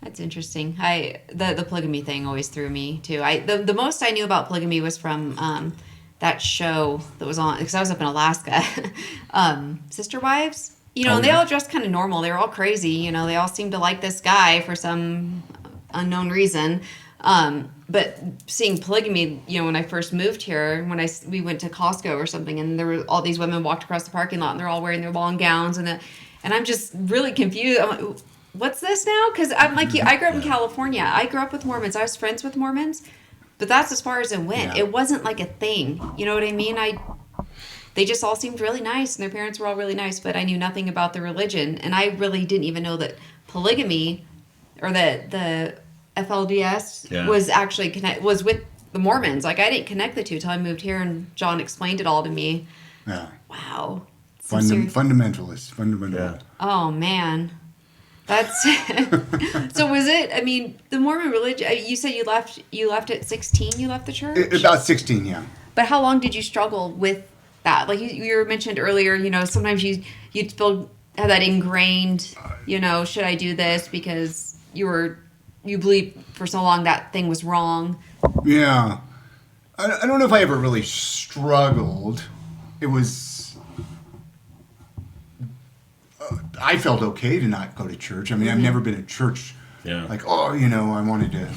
That's interesting. The polygamy thing always threw me too. The most I knew about polygamy was from that show that was on, because I was up in Alaska, Sister Wives. And they all dressed kind of normal. They were all crazy. They all seemed to like this guy for some unknown reason. But seeing polygamy, when I first moved here, we went to Costco or something, and there were all these women walked across the parking lot, and they're all wearing their long gowns, and I'm just really confused. I'm like, what's this now? Because I'm like you. I grew up in California. I grew up with Mormons. I was friends with Mormons. But that's as far as it went. Yeah. It wasn't like a thing. You know what I mean? They just all seemed really nice, and their parents were all really nice, but I knew nothing about the religion, and I really didn't even know that polygamy, or that the FLDS was actually was with the Mormons. Like, I didn't connect the two till I moved here, and John explained it all to me. Yeah. Wow. Fundamentalist. Yeah. Oh man, that's so. Was it? I mean, the Mormon religion. You said you left at 16. You left the church. About 16, yeah. But how long did you struggle with that? Like you mentioned earlier, sometimes you'd still have that ingrained, should I do this, because you believed for so long that thing was wrong. Yeah. I don't know if I ever really struggled. It was, I felt okay to not go to church. I mean, I've never been at church like, I wanted to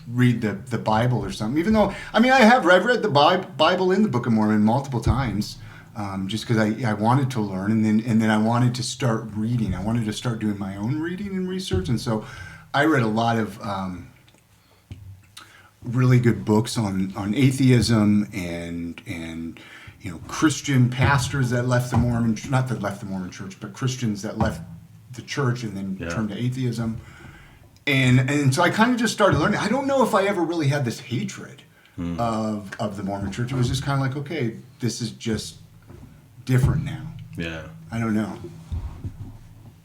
read the Bible or something. Even though, I've read the Bible in the Book of Mormon multiple times, just because I wanted to learn, and then I wanted to start reading. I wanted to start doing my own reading and research, and so I read a lot of really good books on atheism and Christian pastors that left the Mormon, not that left the Mormon church, but Christians that left the church and then turned to atheism. And so I kind of just started learning. I don't know if I ever really had this hatred of the Mormon church. It was just kind of like, okay, this is just different now. Yeah. I don't know.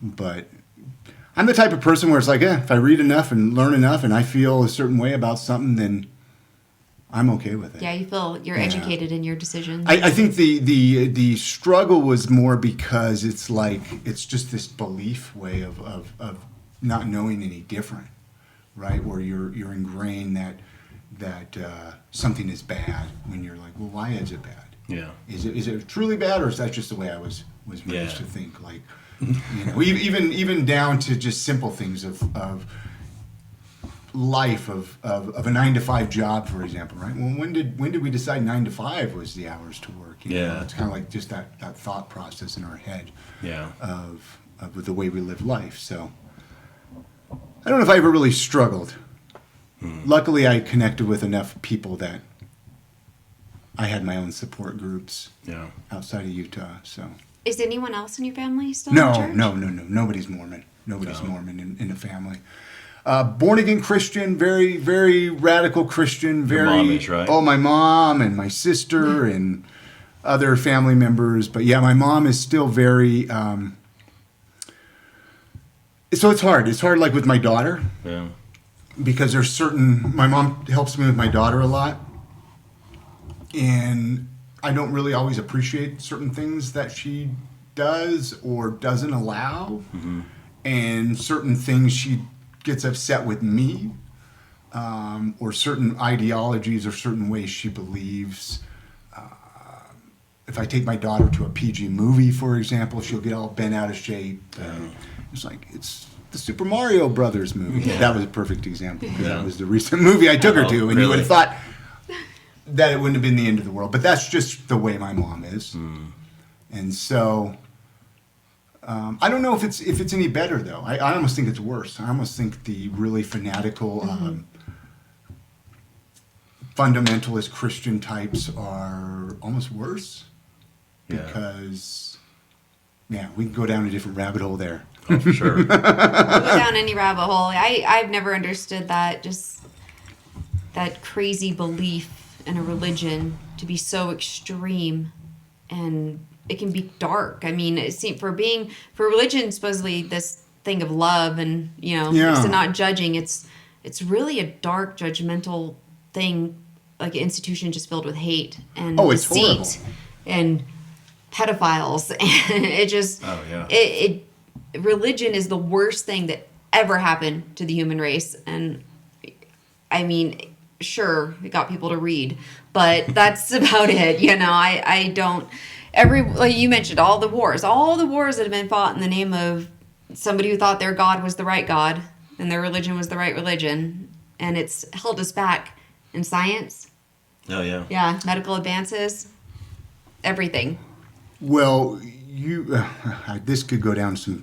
But I'm the type of person where it's like, if I read enough and learn enough and I feel a certain way about something, then I'm okay with it. Yeah, you feel you're educated in your decisions. I think the struggle was more because it's like, it's just this belief way of not knowing any different, right? Where you're ingrained that something is bad when you're like, well, why is it bad? Yeah. Is it truly bad, or is that just the way I was raised to think? Like, even down to just simple things of life, of a 9-to-5 job, for example, right? Well, when did we decide 9 to 5 was the hours to work? It's kind of like just that thought process in our head of the way we live life. So I don't know if I ever really struggled. Luckily, I connected with enough people that I had my own support groups outside of Utah. So is anyone else in your family still in church? No. Nobody's Mormon. Nobody's Mormon in the family. Born again Christian, very, very radical Christian. Very. Your mom is, right? Oh, my mom and my sister and other family members. But yeah, my mom is still very. So it's hard. It's hard, like with my daughter. Yeah. Because there's my mom helps me with my daughter a lot. And I don't really always appreciate certain things that she does or doesn't allow. Mm-hmm. And certain things she gets upset with me, or certain ideologies or certain ways she believes. If I take my daughter to a PG movie, for example, she'll get all bent out of shape. It's like, it's the Super Mario Brothers movie. Yeah. That was a perfect example, because that was the recent movie I took her to, and you would have thought that it wouldn't have been the end of the world. But that's just the way my mom is. And so I don't know if it's any better, though. I almost think it's worse. I almost think the really fanatical fundamentalist Christian types are almost worse. Because, we can go down a different rabbit hole there. Oh, for sure. Go down any rabbit hole. I've never understood that, just that crazy belief in a religion to be so extreme, and it can be dark. I mean, it seems for religion, supposedly this thing of love and so not judging. It's really a dark, judgmental thing, like an institution just filled with hate and deceit. It's horrible. And pedophiles, and it just religion is the worst thing that ever happened to the human race. And I mean, sure, it got people to read, but that's about it. I don't. Like you mentioned, all the wars that have been fought in the name of somebody who thought their God was the right God and their religion was the right religion, and it's held us back in science. Oh yeah. Yeah, medical advances, everything. Well, this could go down to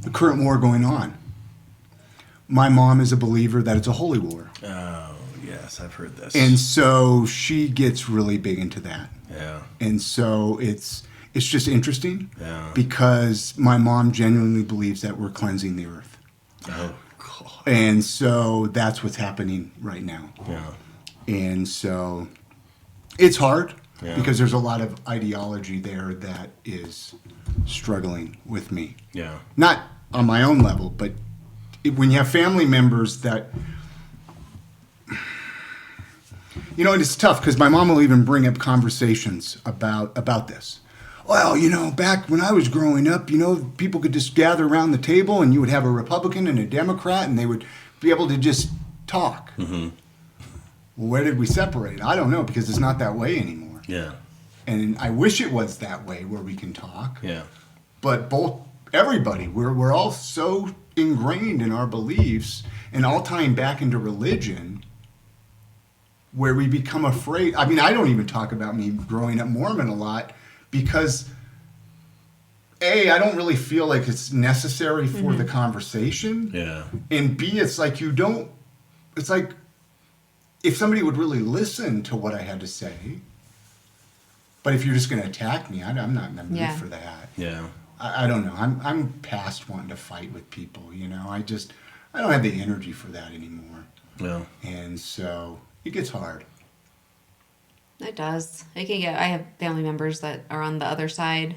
the current war going on. My mom is a believer that it's a holy war. Oh, yeah. Yes, I've heard this. And so she gets really big into that. Yeah. And so it's just interesting. Yeah. Because my mom genuinely believes that we're cleansing the earth. Oh, God. And so that's what's happening right now. Yeah. And so it's hard Yeah. because there's a lot of ideology there that is struggling with me. Yeah. Not on my own level, but when you have family members that, you know, and it's tough because my mom will even bring up conversations about this. Well, you know, back when I was growing up, you know, people could just gather around the table and you would have a Republican and a Democrat and they would be able to just talk. Mm-hmm. Well, where did we separate? I don't know, because it's not that way anymore. Yeah. And I wish it was that way where we can talk. Yeah. But everybody, we're all so ingrained in our beliefs and all tying back into religion where we become afraid. I mean, I don't even talk about me growing up Mormon a lot because A, I don't really feel like it's necessary for the conversation. Yeah. And B, it's like it's like if somebody would really listen to what I had to say, but if you're just going to attack me, I'm not in the mood for that. Yeah. I don't know. I'm past wanting to fight with people, you know. I don't have the energy for that anymore. Yeah. And so it gets hard. It does. I have family members that are on the other side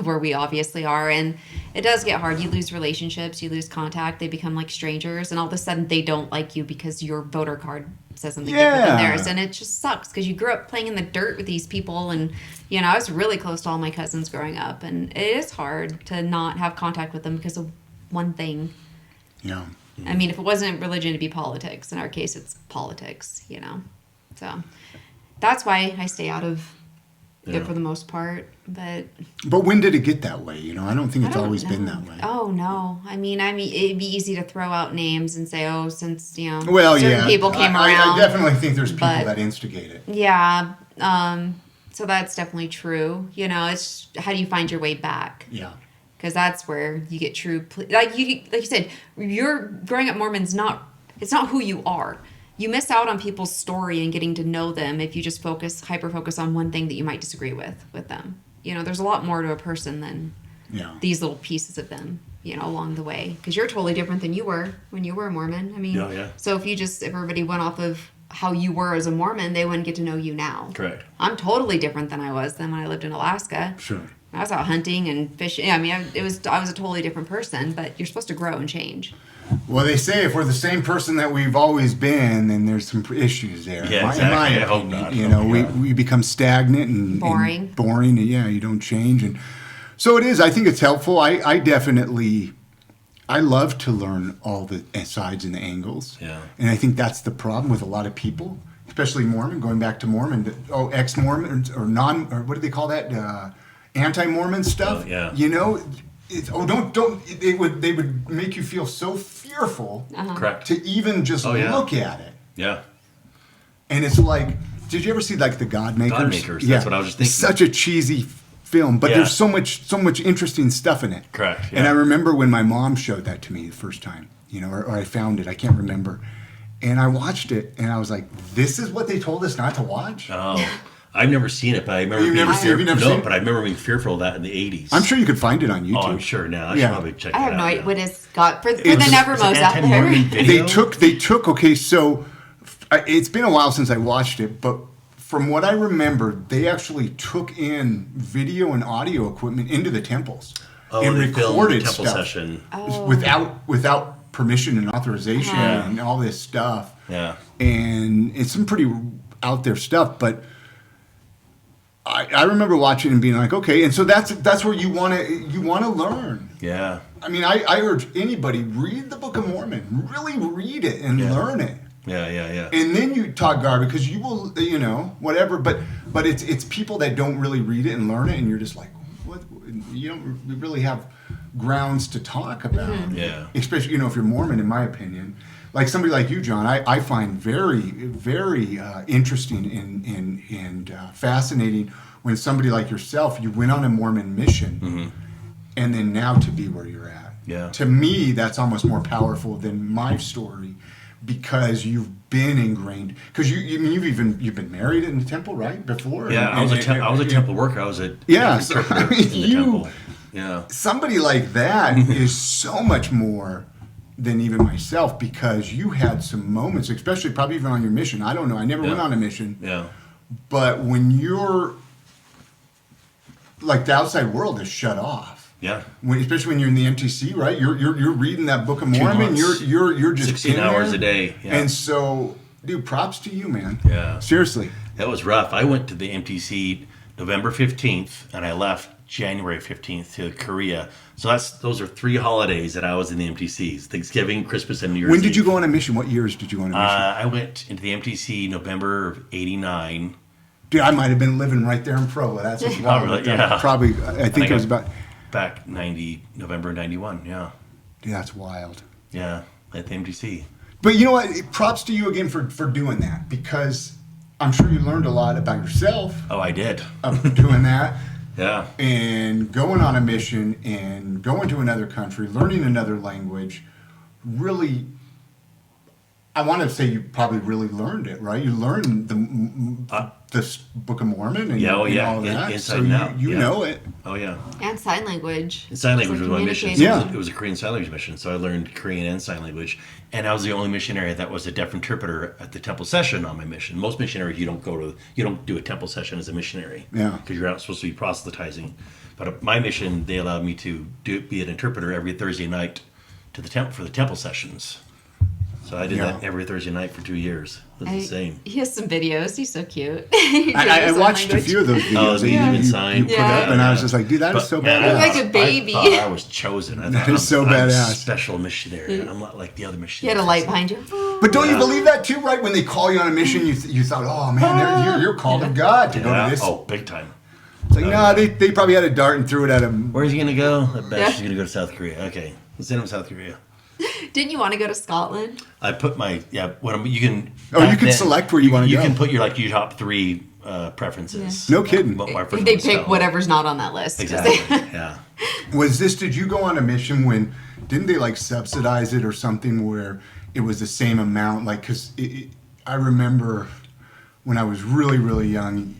where we obviously are, and it does get hard. You lose relationships, you lose contact, they become like strangers, and all of a sudden they don't like you because your voter card says something different than theirs, and it just sucks because you grew up playing in the dirt with these people. And you know, I was really close to all my cousins growing up, and it is hard to not have contact with them because of one thing. Yeah. I mean, if it wasn't religion, it'd be politics. In our case, it's politics, you know. So that's why I stay out of it for the most part. But when did it get that way? You know, I don't think it's always been that way. Oh no! I mean, it'd be easy to throw out names and say, "Oh, since you know, Well, certain people came around." I definitely think there's people that instigate it. Yeah. So that's definitely true. You know, it's how do you find your way back? Yeah. Because that's where you get true. Like you said, you're growing up Mormon's not. It's not who you are. You miss out on people's story and getting to know them if you just hyper focus on one thing that you might disagree with them. You know, there's a lot more to a person than these little pieces of them, you know, along the way. Because you're totally different than you were when you were a Mormon. I mean, so if everybody went off of how you were as a Mormon, they wouldn't get to know you now. Correct. I'm totally different than I was then when I lived in Alaska. Sure. I was out hunting and fishing. I mean, I was a totally different person, but you're supposed to grow and change. Well, they say if we're the same person that we've always been, then there's some issues there. Yeah, In my exactly. I hope opinion, not. you know, we become stagnant and Boring. And boring, and you don't change. And so it is. I think it's helpful. I definitely, I love to learn all the sides and the angles. Yeah. And I think that's the problem with a lot of people, especially Mormon. Going back to Mormon, ex-Mormon or what do they call that? Anti-Mormon stuff. Oh, yeah. You know. They would make you feel so fearful Correct. to even just look at it. Yeah. And it's like, did you ever see like the God Makers? God Makers, that's what I was just thinking. It's such a cheesy film, but there's so much interesting stuff in it. Correct. Yeah. And I remember when my mom showed that to me the first time, you know, or I found it, I can't remember. And I watched it and I was like, this is what they told us not to watch? Oh. I've never seen it, but I remember being fearful. But I remember being fearful of that in the 80s. I'm sure you could find it on YouTube. Oh, I'm sure now. I should probably check it out. I have no idea now. what it's got for the Nevermos out there. Video? They took, okay, so it's been a while since I watched it, but from what I remember, they actually took in video and audio equipment into the temples and they filmed recorded the temple stuff session. without permission and authorization and all this stuff. Yeah. And it's some pretty out there stuff, but I remember watching and being like, okay, and so that's where you want to learn. Yeah. I mean, I urge anybody, read the Book of Mormon, really read it and learn it. Yeah. And then you talk garbage because you will, you know, whatever. But it's people that don't really read it and learn it, and you're just like, what? You don't really have grounds to talk about. Mm-hmm. Yeah. Especially, you know, if you're Mormon, in my opinion. Like somebody like you, John, I find very, very interesting and fascinating when somebody like yourself, you went on a Mormon mission, and then now to be where you're at. Yeah. To me, that's almost more powerful than my story, because you've been ingrained. Because you've been married in the temple, right? Before. Yeah, I was a temple worker. I was a So, interpreter I mean, in the temple. Yeah. Somebody like that is so much more than even myself, because you had some moments, especially probably even on your mission. I don't know. I never went on a mission. Yeah. But when you're like, the outside world is shut off. Yeah. Especially when you're in the MTC, right? You're reading that Book of 2 Mormon. months, You're just 16 hours a day. Yeah. And so, dude, props to you, man. Yeah. Seriously. That was rough. I went to the MTC November 15th, and I left January 15th to Korea. So those are 3 holidays that I was in the MTCs: Thanksgiving, Christmas, and New Year's When did Eve. you go on a mission? What years did you go on a mission? I went into the MTC November of '89. Dude, I might have been living right there in Provo. That's what's wild. Probably, yeah. Probably, I think it was about... Back November 91, yeah. Dude, that's wild. Yeah, at the MTC. But you know what? Props to you again for doing that, because I'm sure you learned a lot about yourself Oh, I did. of doing that. Yeah. And going on a mission and going to another country, learning another language, really, I want to say you probably really learned it, right? You learned this Book of Mormon and, Yeah, oh, and yeah. all that. Inside so and out, you yeah. know it. Oh, yeah. And sign language. Sign language was my mission. So Yeah. it was a Korean sign language mission, so I learned Korean and sign language. And I was the only missionary that was a deaf interpreter at the temple session on my mission. Most missionaries, you don't do a temple session as a missionary. Yeah. Because you're not supposed to be proselytizing. But at my mission, they allowed me to be an interpreter every Thursday night to the temple for the temple sessions. So I did that every Thursday night for 2 years. It was insane. He has some videos. He's so cute. I watched a few of those videos. Oh, so you even signed. You put up, and I was just like, dude, that is so man, badass. Like a baby. I thought I was chosen. I That thought, is so I'm a badass. special missionary. I'm not like the other He missionaries. had a light behind you. But don't you believe that too, right? When they call you on a mission, you thought, oh man, you're called of God to go to this. Oh, big time. It's like, no, they probably had a dart and threw it at him. Where's he going to go? I bet Yeah. she's going to go to South Korea. Okay, let's send him to South Korea. Didn't you want to go to Scotland? I put my, you can. Oh, you can select where you wanna You go. can put your top 3 preferences. No kidding. But my first They one was pick Scotland. whatever's not on that list. 'cause Exactly. they- Yeah. Did you go on a mission when, didn't they like subsidize it or something where it was the same amount? Like, because I remember when I was really, really young,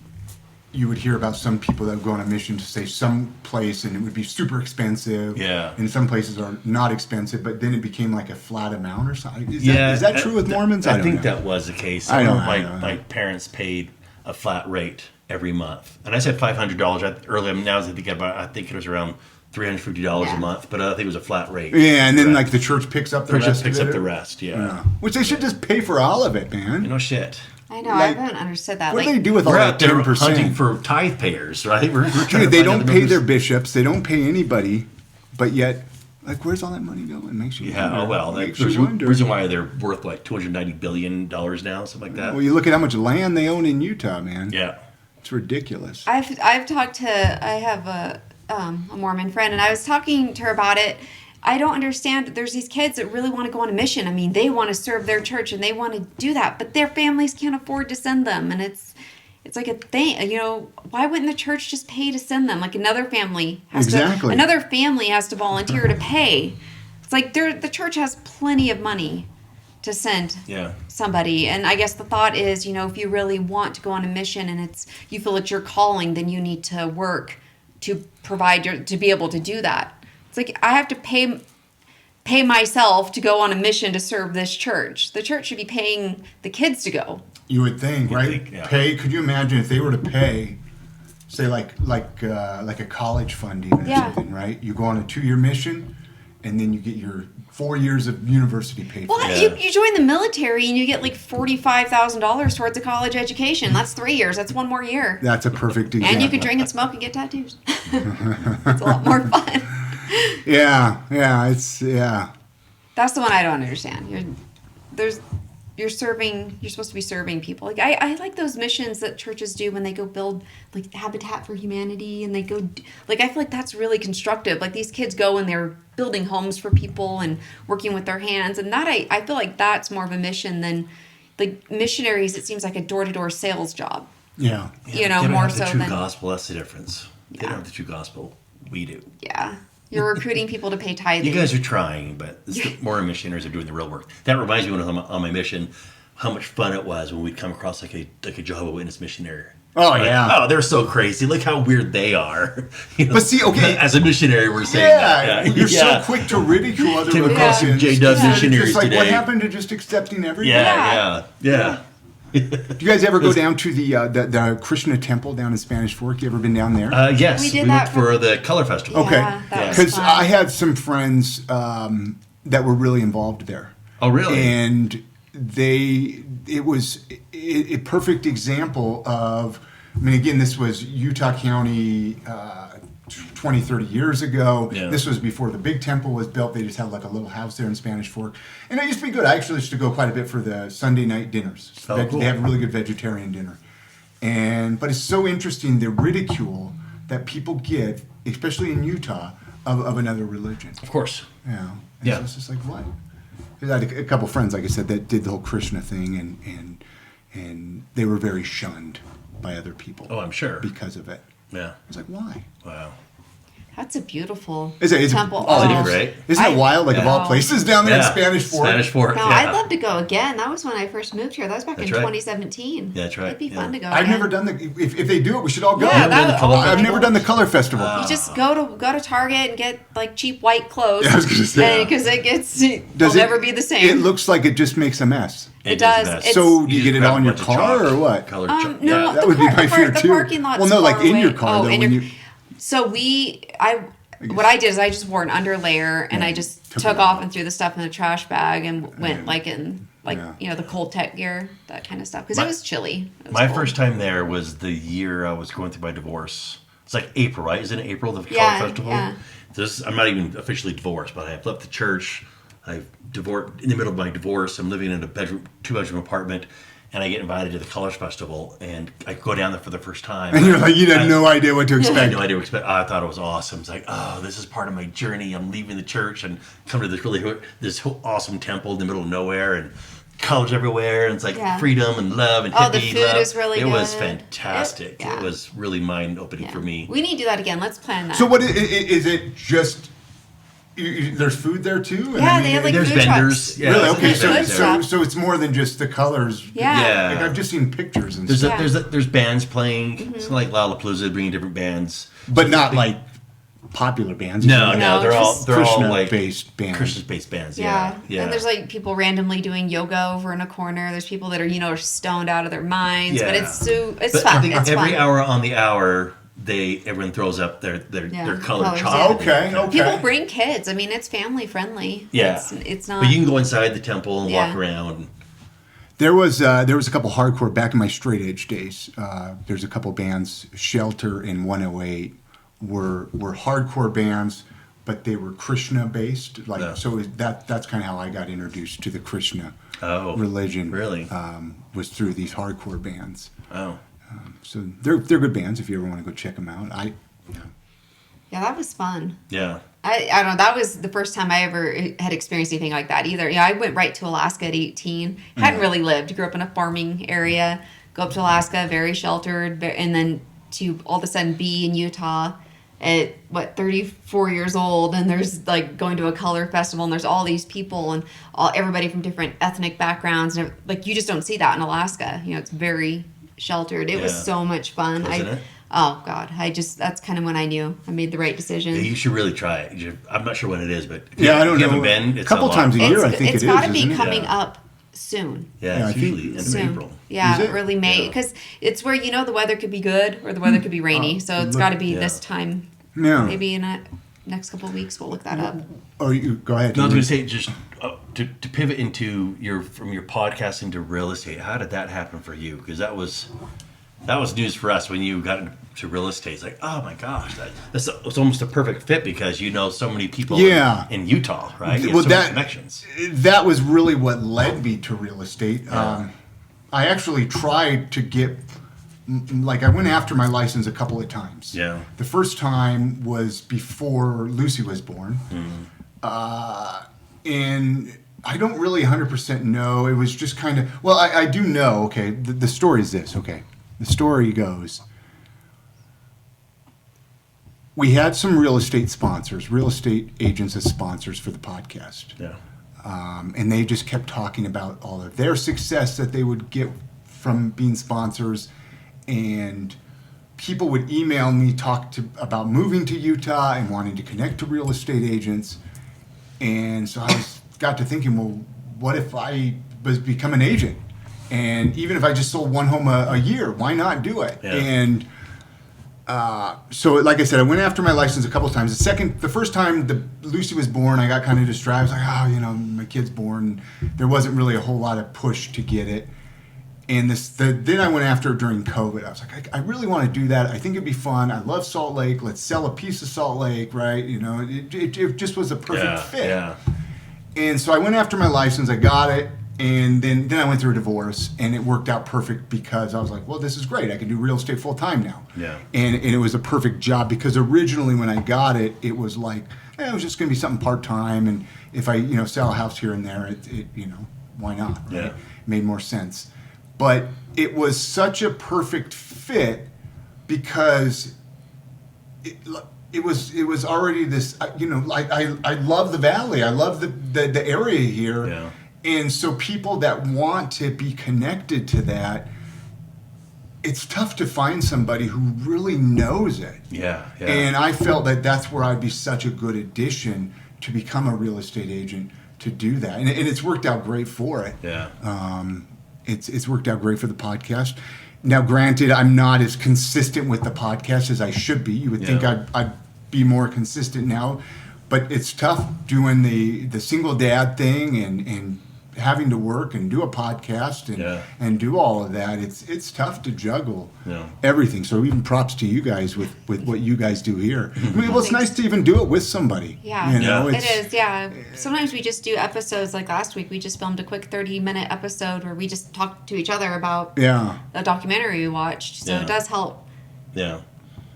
you would hear about some people that would go on a mission to say some place and it would be super expensive. Yeah. And some places are not expensive, but then it became like a flat amount or something. Is Yeah. that true with Mormons? I don't think know. that was the case. I don't know. My parents paid a flat rate every month. And I said $500 earlier. Now as I think about it, I think it was around $350 a month, but I think it was a flat rate. Yeah, and then Right. like the church picks up the Church rest picks of up it. the rest, yeah. Which they should just pay for all of it, man. No shit. I know. Like, I haven't understood that. What do Like, they do with all We're that out there 10%? hunting for tithe payers, right? We're trying to Dude, they find don't other pay members. their bishops. They don't pay anybody. But yet, like, where's all that money going? Makes you Yeah, wonder. oh well. Makes There's you a wonder. reason why they're worth like $290 billion now, something like that. Well, you look at how much land they own in Utah, man. Yeah. It's ridiculous. I've talked to, I have a Mormon friend, and I was talking to her about it. I don't understand. There's these kids that really want to go on a mission. I mean, they want to serve their church and they want to do that, but their families can't afford to send them, and it's like a thing. You know, why wouldn't the church just pay to send them? Like another family has Exactly. another family has to volunteer to pay. It's like the church has plenty of money to send Yeah. somebody, and I guess the thought is, you know, if you really want to go on a mission and you feel it's your calling, then you need to work to provide to be able to do that. It's like I have to pay myself to go on a mission to serve this church. The church should be paying the kids to go. You would think, right? think, yeah. Pay. Could you imagine if they were to pay, say, like a college fund even or Yeah. something, right? You go on a 2-year mission, and then you get your 4 years of university paid for. Well, Yeah. you join the military and you get like $45,000 towards a college education. That's 3 years. That's 1 more year. That's a perfect example. And you can drink and smoke and get tattoos. It's a lot more fun. Yeah, it's That's the one I don't understand. You're supposed to be serving people. Like I like those missions that churches do when they go build like Habitat for Humanity, and they go like, I feel like that's really constructive. Like these kids go and they're building homes for people and working with their hands, and that I feel like that's more of a mission than like missionaries. It seems like a door-to-door sales job. Yeah. You know, They don't more have the so true than gospel. That's the difference. They Yeah. don't have the true gospel. We do. yeah. You're recruiting people to pay tithing. You guys are trying, but it's the Mormon missionaries are doing the real work. That reminds me when I was on my mission, how much fun it was when we'd come across like a Jehovah's Witness missionary. Oh, Like, yeah. oh, they're so crazy. Look how weird they are. You know, But see, okay. as a missionary, we're saying Yeah, that. you're so quick to ridicule other Came across some religions. J-Dub It's missionaries just like, today. what happened to just accepting everything? Yeah. Do you guys ever go down to the Krishna temple down in Spanish Fork? You ever been down there? Yes, We we, did went that for the color festival. Okay, Yeah, that was because fun. I had some friends that were really involved there. Oh, really? And it was a perfect example of, I mean, again, this was Utah County 20, 30 years ago. Yeah. This was before the big temple was built. They just had like a little house there in Spanish Fork. And it used to be good. I actually used to go quite a bit for the Sunday night dinners. Oh, cool. They have a really good vegetarian dinner. But it's so interesting, the ridicule that people get, especially in Utah, of another religion. Of course. You know? And Yeah. so it's just like, what? 'Cause I had a couple friends, like I said, that did the whole Krishna thing, and they were very shunned by other people. Oh, I'm sure. Because of it. Yeah. It's like, why? Wow. That's a beautiful Is it temple. Oh, It it is, is, right? Isn't it wild? Like, of all Yeah. places down there in Spanish Fork. Spanish Fork. No, yeah. I'd love to go again. That was when I first moved here. That was back That's in right. 2017. Yeah, that's right. It'd be fun to go. I've again. never done if they do it, we should all go. Yeah, that, color I've never done the color festival. You just go to Target and get like cheap white clothes. Yeah, I was gonna say. Because it gets Does it'll it- never be the same. It looks like it just makes a mess. It does. best. It's- So do you just get it grab on a your bunch of car chalk, or what? Colored chalk. no, Yeah. That would be my fear the too. parking lot's Well, no, like far in your away. car, though, in when your- you- So what I did is I just wore an underlayer and I just Took took it off off. and threw the stuff in the trash bag and went like in Yeah. the cold tech gear, that kind of stuff, because My- it was chilly. It was My cold. first time there was the year I was going through my divorce. It's like April, right? Isn't it April, the Yeah, college festival? yeah. I'm not even officially divorced, but I've left the church. I've divorced in the middle of my divorce. I'm living in a two-bedroom apartment, and I get invited to the Colors Festival, and I go down there for the first time. And you're like, you had no idea what to I had expect. no idea what to expect. I thought it was awesome. It's like, oh, this is part of my journey. I'm leaving the church and come to this awesome temple in the middle of nowhere, and colors everywhere, and it's like Yeah. freedom and love and Oh, the hippie food love. is really It was good. fantastic. Yeah. It was really mind-opening Yeah. for me. We need to do that again. Let's plan that. So what is it? Just there's food there too? And Yeah, they have, like, There's food vendors. trucks. Yeah, really? there's Okay, There's so, food so stuff. so it's more than just the colors. Yeah. Like I've just seen pictures and There's stuff, there's bands playing. Mm-hmm. It's like Lollapalooza, bringing different bands. but not like popular bands. No, No, they're all just like Krishna-based bands. Christian-based bands. Yeah. Yeah, And there's like people randomly doing yoga over in a corner. There's people that are stoned out of their minds. But Yeah. it's But fun. I think It's every fun. hour on the hour, everyone throws up their Yeah, colored colors, chalk. Okay, okay. People bring kids. I mean, it's family friendly. Yeah. It's not. But you can go inside the temple and Yeah. walk around. There was a couple hardcore back in my straight edge days. There's a couple bands, Shelter and 108, were hardcore bands, but they were Krishna based. Like Yeah. so, that's kind of how I got introduced to the Krishna religion. Really? Was through these hardcore bands. Oh. So they're good bands if you ever want to go check them out. Yeah, that was fun. Yeah. I don't know. That was the first time I ever had experienced anything like that either. I went right to Alaska at 18. Hadn't really lived. Grew up in a farming area. Go up to Alaska, very sheltered, and then to all of a sudden be in Utah at 34 years old, and there's like going to a color festival, and there's all these people and everybody from different ethnic backgrounds, and like you just don't see that in Alaska. It's very sheltered. It was Yeah. so much fun. Wasn't it? Oh God, that's kind of when I knew I made the right decision. Yeah, you should really try it. I'm not sure when it is, but if Yeah, I don't if you know. haven't been, it's a couple lot. times a year, I think it's it got is, to be isn't it? coming Yeah. up soon. Yeah, Yeah, I it's think usually end of Soon. April. Yeah, Is it? early May, Yeah. because it's where the weather could be good or the weather could be rainy. So it's look- got to be Yeah. this time. Yeah. Maybe in a next couple of weeks we'll look that up. Or you go ahead. No, I was going to say just to pivot into from your podcasting to real estate. How did that happen for you? Because that was news for us when you got into real estate. It's like, oh my gosh, it's almost a perfect fit because you know so many people Yeah. in Utah, right? You have Well, so many that connections. that was really what led me to real estate. I actually tried to get, like, I went after my license a couple of times. Yeah. The first time was before Lucy was born, and I don't really 100% know. It was just kind of, well, I do know. Okay, the story is this. Okay, the story goes. we had some real estate agents as sponsors for the podcast. Yeah. And they just kept talking about all of their success that they would get from being sponsors. And people would email me, about moving to Utah and wanting to connect to real estate agents. And so got to thinking, well, what if I become an agent? And even if I just sold one home a year, why not do it? Yeah. And so, like I said, I went after my license a couple of times. The first time Lucy was born, I got kind of distracted. I was like, my kid's born. There wasn't really a whole lot of push to get it. And then I went after it during COVID. I was like, I really want to do that. I think it'd be fun. I love Salt Lake. Let's sell a piece of Salt Lake, right? It just was a perfect fit. Yeah. And so I went after my license. I got it. And then I went through a divorce, and it worked out perfect because I was like, well, this is great. I can do real estate full time now. Yeah. And it was a perfect job because originally when I got it, it was like, it was just going to be something part time. And if I, sell a house here and there, it why not? Right? Yeah. It made more sense. But it was such a perfect fit because it was already this, I love the valley. I love the area here. Yeah. And so people that want to be connected to that, it's tough to find somebody who really knows it. Yeah. And I felt that that's where I'd be such a good addition to become a real estate agent to do that. And it's worked out great for it. Yeah. It's worked out great for the podcast. Now, granted, I'm not as consistent with the podcast as I should be. You would think I'd be more consistent now. But it's tough doing the single dad thing and having to work and do a podcast and do all of that. It's tough to juggle everything. So even props to you guys with what you guys do here. I mean, well, it's nice to even do it with somebody. Yeah, it is. Yeah. Sometimes we just do episodes like last week. We just filmed a quick 30-minute episode where we just talked to each other about a documentary we watched. So it does help. Yeah.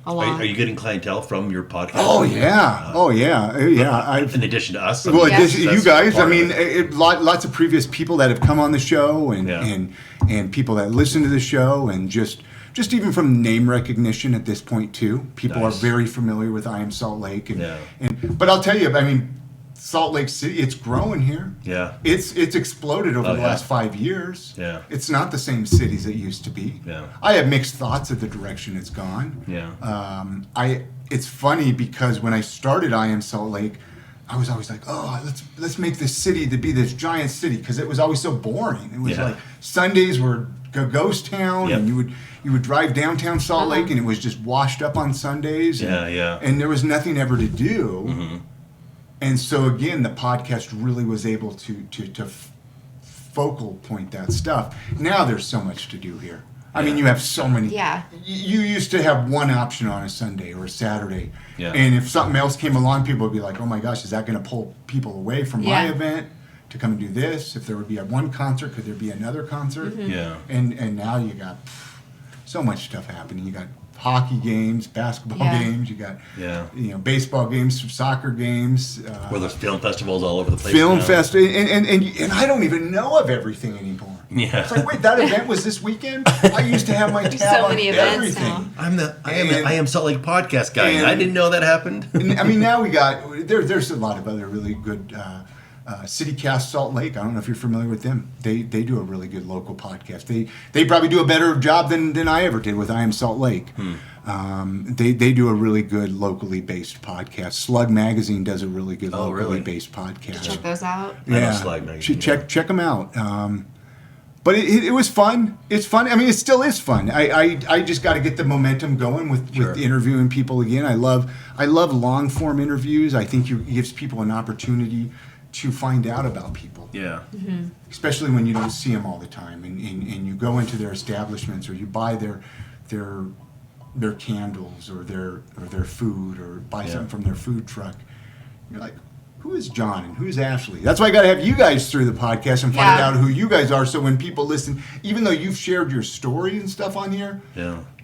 A lot. Are you getting clientele from your podcast? Oh yeah. In addition to us. You guys. I mean, lots of previous people that have come on the show, and people that listen to the show, and just even from name recognition at this point too. People are very familiar with I Am Salt Lake, but I'll tell you, I mean, Salt Lake City, it's growing here. Yeah. It's exploded over the last 5 years. Yeah. It's not the same city as it used to be. Yeah. I have mixed thoughts of the direction it's gone. Yeah. It's funny because when I started I Am Salt Lake, I was always like, let's make this city to be this giant city, because it was always so boring. It was like Sundays were a ghost town, and you would drive downtown Salt Lake, and it was just washed up on Sundays. And there was nothing ever to do. Mm-hmm. And so again, the podcast really was able to focal point that stuff. Now there's so much to do here. I mean, you have so many. Yeah. You used to have one option on a Sunday or a Saturday. Yeah. And if something else came along, people would be like, oh my gosh, is that going to pull people away from my event to come and do this? If there would be one concert, could there be another concert? Mm-hmm. Yeah. And now you got so much stuff happening. You got hockey games, basketball games. You got baseball games, soccer games. Well, there's film festivals all over the place. Film festival, and I don't even know of everything anymore. Yeah. It's like, wait, that event was this weekend? I used to have my tab on everything. Now. I am Salt Lake podcast guy. And I didn't know that happened. I mean, now we got there's a lot of other really good. CityCast Salt Lake. I don't know if you're familiar with them. They do a really good local podcast. They probably do a better job than I ever did with I Am Salt Lake. They do a really good locally based podcast. Slug Magazine does a really good locally based podcast. Check those out. I know Slug Magazine. Check them out. But it was fun. It's fun. I mean, it still is fun. I just got to get the momentum going with interviewing people again. I love long form interviews. I think it gives people an opportunity to find out about people. Yeah. Mm-hmm. Especially when you don't see them all the time, and you go into their establishments, or you buy their candles or their food, or buy something from their food truck. You're like, who is John and who's Ashley? That's why I got to have you guys through the podcast and find out who you guys are. So when people listen, even though you've shared your story and stuff on here,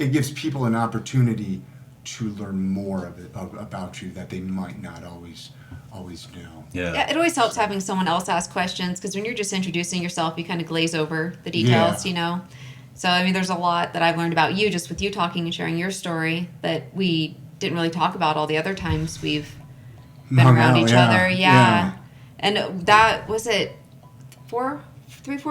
it gives people an opportunity to learn more about you that they might not always know. Yeah, it always helps having someone else ask questions, because when you're just introducing yourself, you kind of glaze over the details, you know. So I mean, there's a lot that I've learned about you just with you talking and sharing your story that we didn't really talk about all the other times we've been Hung around out, each yeah, other. yeah. And that was it 4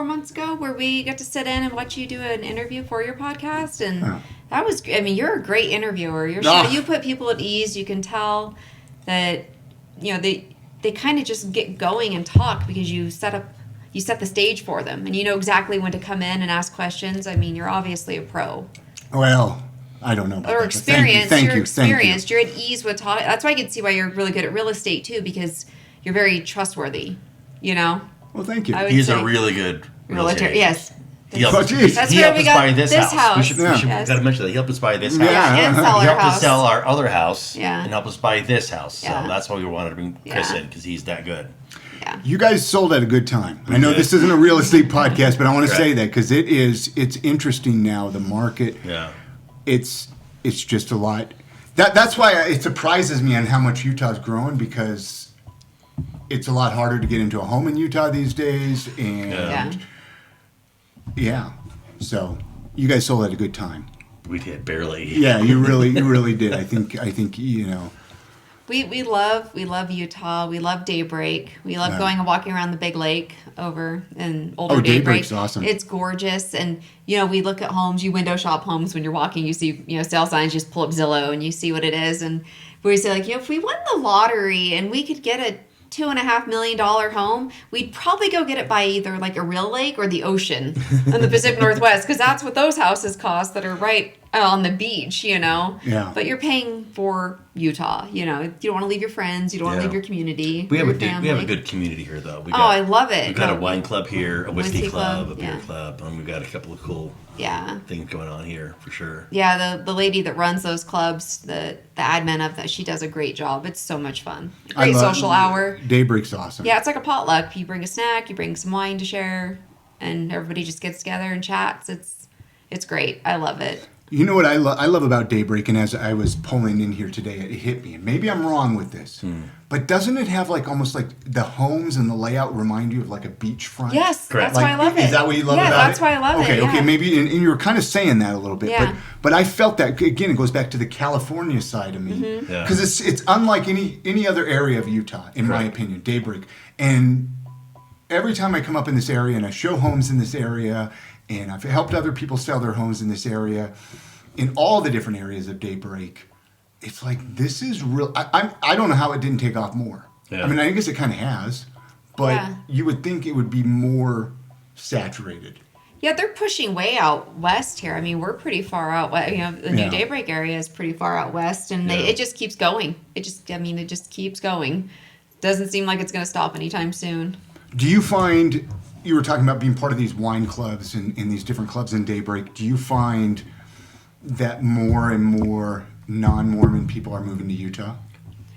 months ago where we got to sit in and watch you do an interview for your podcast. And Yeah. that was, I mean, you're a great interviewer. You put people at ease. You can tell that, they kind of just get going and talk because you set the stage for them and you know exactly when to come in and ask questions. I mean, you're obviously a pro. Well, I don't know about Or that, but experienced. thank You're you. experienced. You're at ease with talking. That's why I can see why you're really good at real estate too, because you're very trustworthy. Well, thank you. I would He's say a really good realtor. agent. Yes. He helped, Oh, geez. That's he where helped we us got buy this this house. We house. should Yes. gotta mention that. He helped us buy this house. Yeah, and sell He our helped house. us sell our other house Yeah. and help us buy this house. So Yeah. that's why we wanted to bring Chris Yeah. in, because he's that good. Yeah. You guys sold at a good time. I know did. this isn't a real estate podcast, but I want to Right. say that because it's interesting now. The market, Yeah. it's just a lot. That's why it surprises me on how much Utah's growing, because it's a lot harder to get into a home in Utah these days, and Yeah. yeah. So you guys sold at a good time. We did barely. Yeah, you really did. I think We love Utah. We love Daybreak. We love Yeah. going and walking around the big lake over in Older Oh, Daybreak. Daybreak's awesome. It's gorgeous, and we look at homes. You window shop homes when you're walking. You see sale signs. You just pull up Zillow and you see what it is, and we say like if we won the lottery and we could get a $2.5 million home, we'd probably go get it by either like a real lake or the ocean in the Pacific Northwest, because that's what those houses cost that are right on the beach, Yeah. But you're paying for Utah, you don't want to leave your friends, you don't want to Yeah. leave your community. We have your we have a family. good community here, though. I love it. We've got a No. wine club here, a whiskey Whiskey club, club, a beer yeah. club, and we've got a couple of cool Yeah. things going on here for sure. Yeah, the lady that runs those clubs, the admin of that, she does a great job. It's so much fun. I Great love- social hour. Daybreak's awesome. Yeah, it's like a potluck. You bring a snack, you bring some wine to share, and everybody just gets together and chats. It's great. I love it. You know what I love about Daybreak, and as I was pulling in here today, it hit me. And maybe I'm wrong with this, but doesn't it have like almost like the homes and the layout remind you of like a beachfront? Yes, Correct. that's why I love it. Is that what you love yeah, about it? that's why I love okay, it. Okay, yeah. maybe, and you were kind of saying that a little bit, Yeah. but I felt that again. It goes back to the California side of me, Mm-hmm. Yeah. because it's unlike any other area of Utah, in my Correct. opinion. Daybreak, and every time I come up in this area and I show homes in this area, and I've helped other people sell their homes in this area, in all the different areas of Daybreak, it's like this is real. I don't know how it didn't take off more. Yeah. I mean, I guess it kind of has, but Yeah. you would think it would be more saturated. Yeah, they're pushing way out west here. I mean, we're pretty far out. The New Yeah. Daybreak area is pretty far out west, and Yeah. it just keeps going. It just keeps going. Doesn't seem like it's going to stop anytime soon. Do you find, you were talking about being part of these wine clubs and in these different clubs in Daybreak, do you find that more and more non-Mormon people are moving to Utah?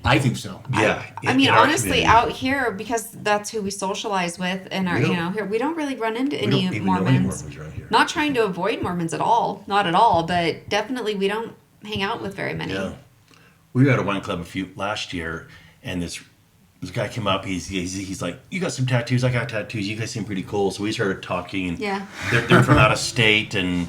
I think so. Yeah. I mean, in our honestly, community. out here, because that's who we socialize with, and our, We don't- here we don't really run into we any don't even know any Mormons. Mormons around here. Not trying to avoid Mormons at all, not at all, but definitely we don't hang out with very many. Yeah. We were at a wine club last year, and this guy came up. He's like, "You got some tattoos? I got tattoos. You guys seem pretty cool." So we started talking. And Yeah. They're from out of state, and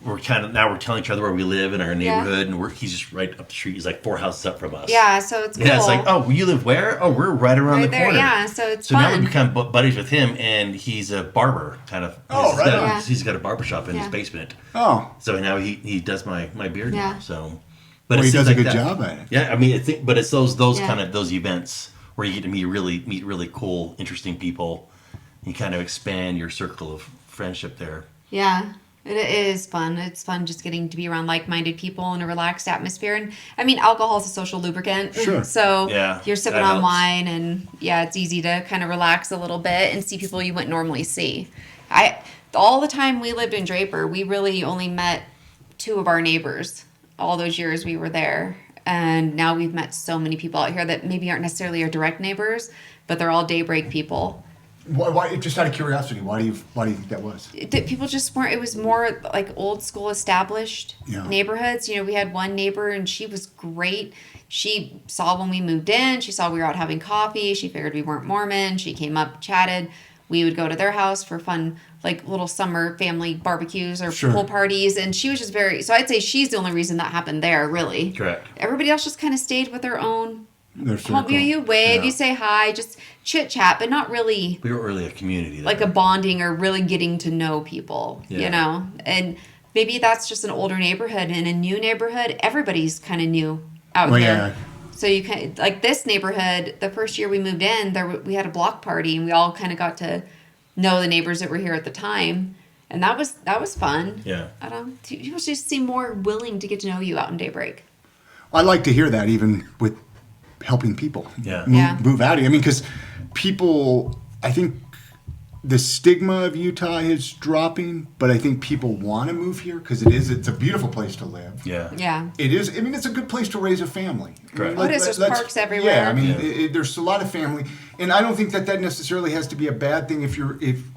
we're telling each other where we live in our neighborhood, and he's just right up the street. He's like 4 houses up from us. Yeah, so it's cool. Yeah, it's like, oh, you live where? Oh, we're right around Right the there, corner. yeah, so it's So now fun. we become buddies with him, and he's a barber, kind of. Oh, right on. Yeah. He's got a barber shop in his Yeah. basement. Oh, So now he does my beard Yeah. now. So, but well, it he seems does a like good that. job at it. Yeah, I mean, but it's those Yeah. kind of those events where you get to meet really cool, interesting people. You kind of expand your circle of friendship there. Yeah, it is fun. It's fun just getting to be around like-minded people in a relaxed atmosphere. And I mean, alcohol is a social lubricant. Sure. So Yeah, you're sipping that on helps. wine, and yeah, it's easy to kind of relax a little bit and see people you wouldn't normally see. All the time we lived in Draper, we really only met 2 of our neighbors all those years we were there. And now we've met so many people out here that maybe aren't necessarily our direct neighbors, but they're all Daybreak people. Why, just out of curiosity, why do you think that was? People just weren't. It was more like old school established Yeah. neighborhoods. We had one neighbor, and she was great. She saw when we moved in. She saw we were out having coffee. She figured we weren't Mormon. She came up, chatted. We would go to their house for fun like little summer family barbecues or Sure. pool parties, and she was just very. So I'd say she's the only reason that happened there, really. Correct. Everybody else just kind of stayed with their own. Their Home, circle. you wave, Yeah. you say hi, just chit chat, but not really We were really a community there. like a bonding or really getting to know people, Yeah. you know? And maybe that's just an older neighborhood. In a new neighborhood, everybody's kind of new out Well, here. yeah. So you can like this neighborhood. The first year we moved in, we had a block party, and we all kind of got to know the neighbors that were here at the time, and that was fun. Yeah. I don't. People just seem more willing to get to know you out in Daybreak. I like to hear that, even with helping people Yeah. move out of here. I mean, because people, I think the stigma of Utah is dropping, but I think people want to move here because it's a beautiful place to live. Yeah. Yeah. It is. I mean, it's a good place to raise a family. Correct. Oh, it is. There's parks everywhere. Yeah, I mean, Yeah. there's a lot of family, and I don't think that necessarily has to be a bad thing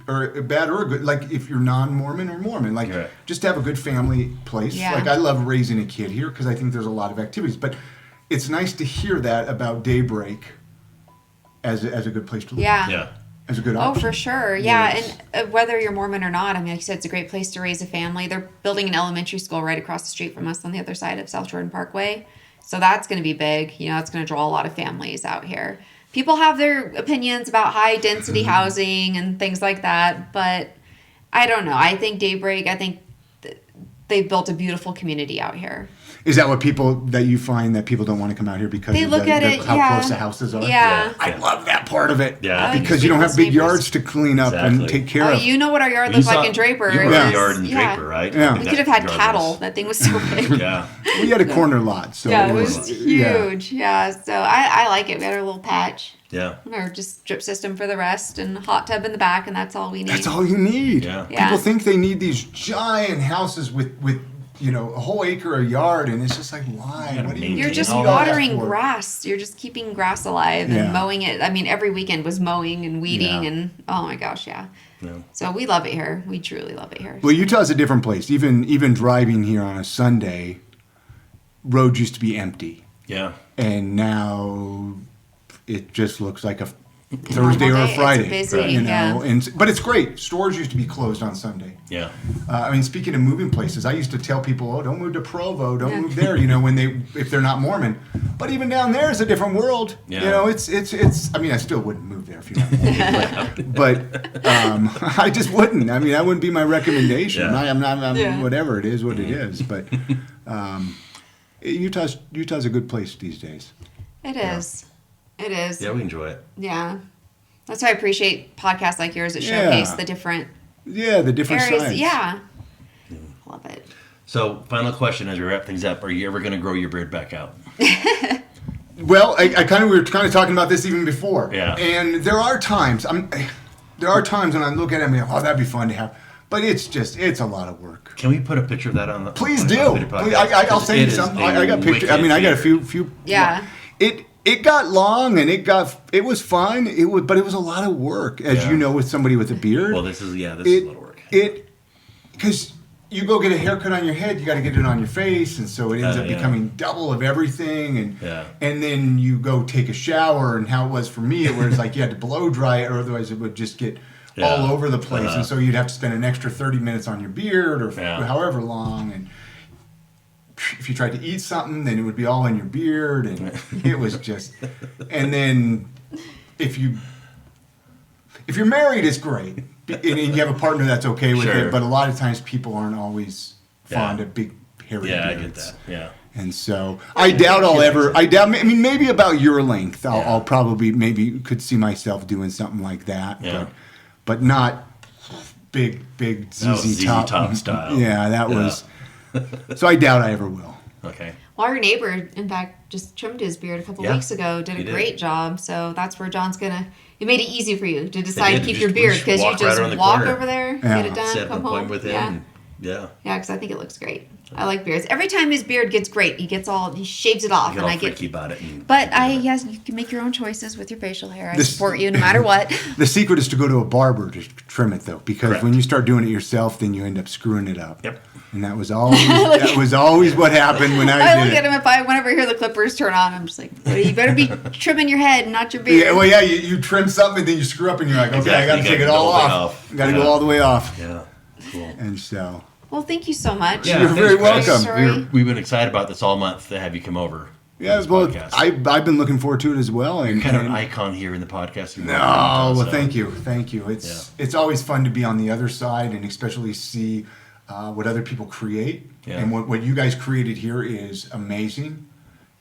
or a bad or a good. Like if you're non-Mormon or Mormon, like Right. just to have a good family place. Yeah. Like I love raising a kid here because I think there's a lot of activities, but it's nice to hear that about Daybreak as a good place to live. Yeah. Yeah. As a good Oh, option. for sure. Yeah. Yes. And whether you're Mormon or not, I mean, like you said, it's a great place to raise a family. They're building an elementary school right across the street from us on the other side of South Jordan Parkway. So that's going to be big. You know, it's going to draw a lot of families out here. People have their opinions about high density housing and things like that. But I don't know. I think Daybreak, they've built a beautiful community out here. Is that what that you find that people don't want to come out here because They of look at it, how yeah. close the houses are? Yeah. I love that part of it. Yeah. Because you don't have big yards to clean up and Exactly. take care Oh, of. you know what our yard You looked saw- like in Draper. You It were Yeah. in was- the yard in yeah. Draper, right? Yeah. I mean, We that could have had yard cattle. was- That thing was so big. Yeah. We had a corner lot, so Yeah, it was yeah. huge. Yeah, so I like it. We had our little patch, Yeah. our just drip system for the rest, and hot tub in the back, and that's all we need. That's all you need. Yeah. Yeah. People think they need these giant houses with a whole acre a yard, and it's just like, why? gotta What do you maintain You're need just all that watering for? grass. You're just keeping grass alive Yeah. and mowing it. I mean, every weekend was mowing and weeding, Yeah. and oh my gosh, yeah. Yeah. So we love it here. We truly love it here. Well, Utah's a different place. Even driving here on a Sunday, roads used to be empty, Yeah. and now it just looks like a Thursday or Normal a day, it's Friday. busy, you know, yeah. but it's great. Stores used to be closed on Sunday. Yeah. I mean, speaking of moving places, I used to tell people, "Oh, don't move to Provo, don't Yeah. move there." You know, if they're not Mormon. But even down there is a different world. Yeah. You know, it's. I mean, I still wouldn't move there if you're not Mormon. But I just wouldn't. I mean, that wouldn't be my recommendation. Yeah. I'm Yeah. whatever it is, what it is. But Utah's a good place these days. It is. It is. Yeah, we enjoy it. Yeah. That's why I appreciate podcasts like yours that Yeah. showcase the different Yeah, the different areas. sides. Yeah. Love it. So, final question as we wrap things up: are you ever going to grow your beard back out? Well, we were kind of talking about this even before. Yeah. And there are times when I look at it and I'm like, oh, that'd be fun to have. But it's a lot of work. Can we put a picture of that on the? Please on do. the podcast? Please, I'll 'Cause send it you is some. a I got pictures. I mean, I got a wicked few. Yeah. It got long and it was fun. But it was a lot of work, as Yeah. you know, with somebody with a beard. Well, this is a lot of work. Because you go get a haircut on your head, you got to get it on your face, and so it ends up Yeah. becoming double of everything. And Yeah. and then you go take a shower, and how it was for me, it was like you had to blow dry it, or otherwise it would just get Yeah. all over the place, Uh-huh. and so you'd have to spend an extra 30 minutes on your beard, or Yeah. however long. And if you tried to eat something, then it would be all in your beard, and it was just. And then if you're married, it's great, and you have a partner that's okay with Sure. it. But a lot of times, people aren't always fond Yeah. of big hairy Yeah, I beards. get that. Yeah. And so I doubt I'll ever. I mean, maybe about your length, I'll probably maybe could see myself doing something like that. Yeah. But not big That was ZZ ZZ Top. Top style. Yeah, that Yeah. was. So I doubt I ever will. Okay. Well, our neighbor, in fact, just trimmed his beard a couple Yeah, weeks ago. Did he a did. great job. So that's where John's gonna. It made it easy for you to decide did. to keep Just- your we beard just because you walk right just around the walk corner. over there, Yeah. get it done, Set an come home. appointment with him. Yeah, and- Yeah. yeah, because I think it looks great. I like beards. Every time his beard gets great, he shaves it off, Get all freaky about it. But yes, you can make your own choices with your facial hair. I support you no matter what. The secret is to go to a barber to trim it, though, because Correct. when you start doing it yourself, then you end up screwing it up. Yep. And that was always what happened when I I did look at it. him whenever I hear the clippers turn on. I'm just like, well, you better be trimming your head, not your beard. Yeah, well, yeah, you trim something, then you screw up, and you're like, okay, Exactly. I got to You take gotta it go all all the way off. off. Got to Yeah. go all the way off. Yeah. Cool. And so, Well, thank you so much. Yeah, You're thanks, very Chris. welcome. Sorry. We've been excited about this all month to have you come over. yeah, This well, podcast. I've been looking forward to it as well. And kind of an icon here in the podcast. No, well, So, thank you. It's always fun to be on the other side and especially see what other people create. Yeah. And what you guys created here is amazing.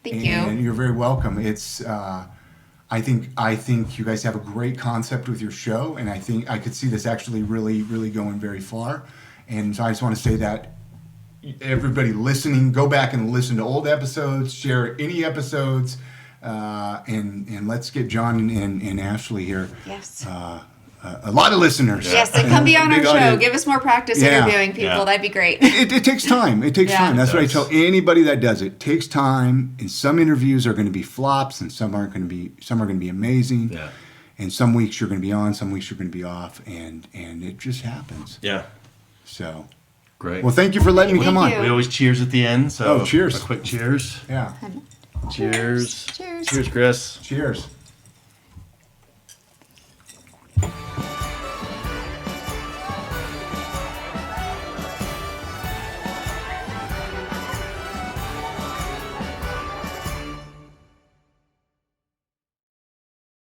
Thank And you. you're very welcome. It's I think you guys have a great concept with your show, and I think I could see this actually really, really going very far. And so I just want to say that everybody listening, go back and listen to old episodes, share any episodes, and let's get John and Ashley here. Yes. A lot of listeners. Yes, and come be on our Big show. audience. Give us more practice Yeah. interviewing people. Yeah. That'd be great. It takes time. It takes Yeah. time. That's It what I does. tell anybody that does it. It takes time, and some interviews are going to be flops, and some are going to be amazing. Yeah. And some weeks you're going to be on, some weeks you're going to be off, and it just happens. Yeah. So, Great. well, thank you for letting me come Thank on. you. We always cheers at the end. So Oh, cheers. A quick cheers. Yeah. Cheers. Cheers. Cheers, Chris. Cheers.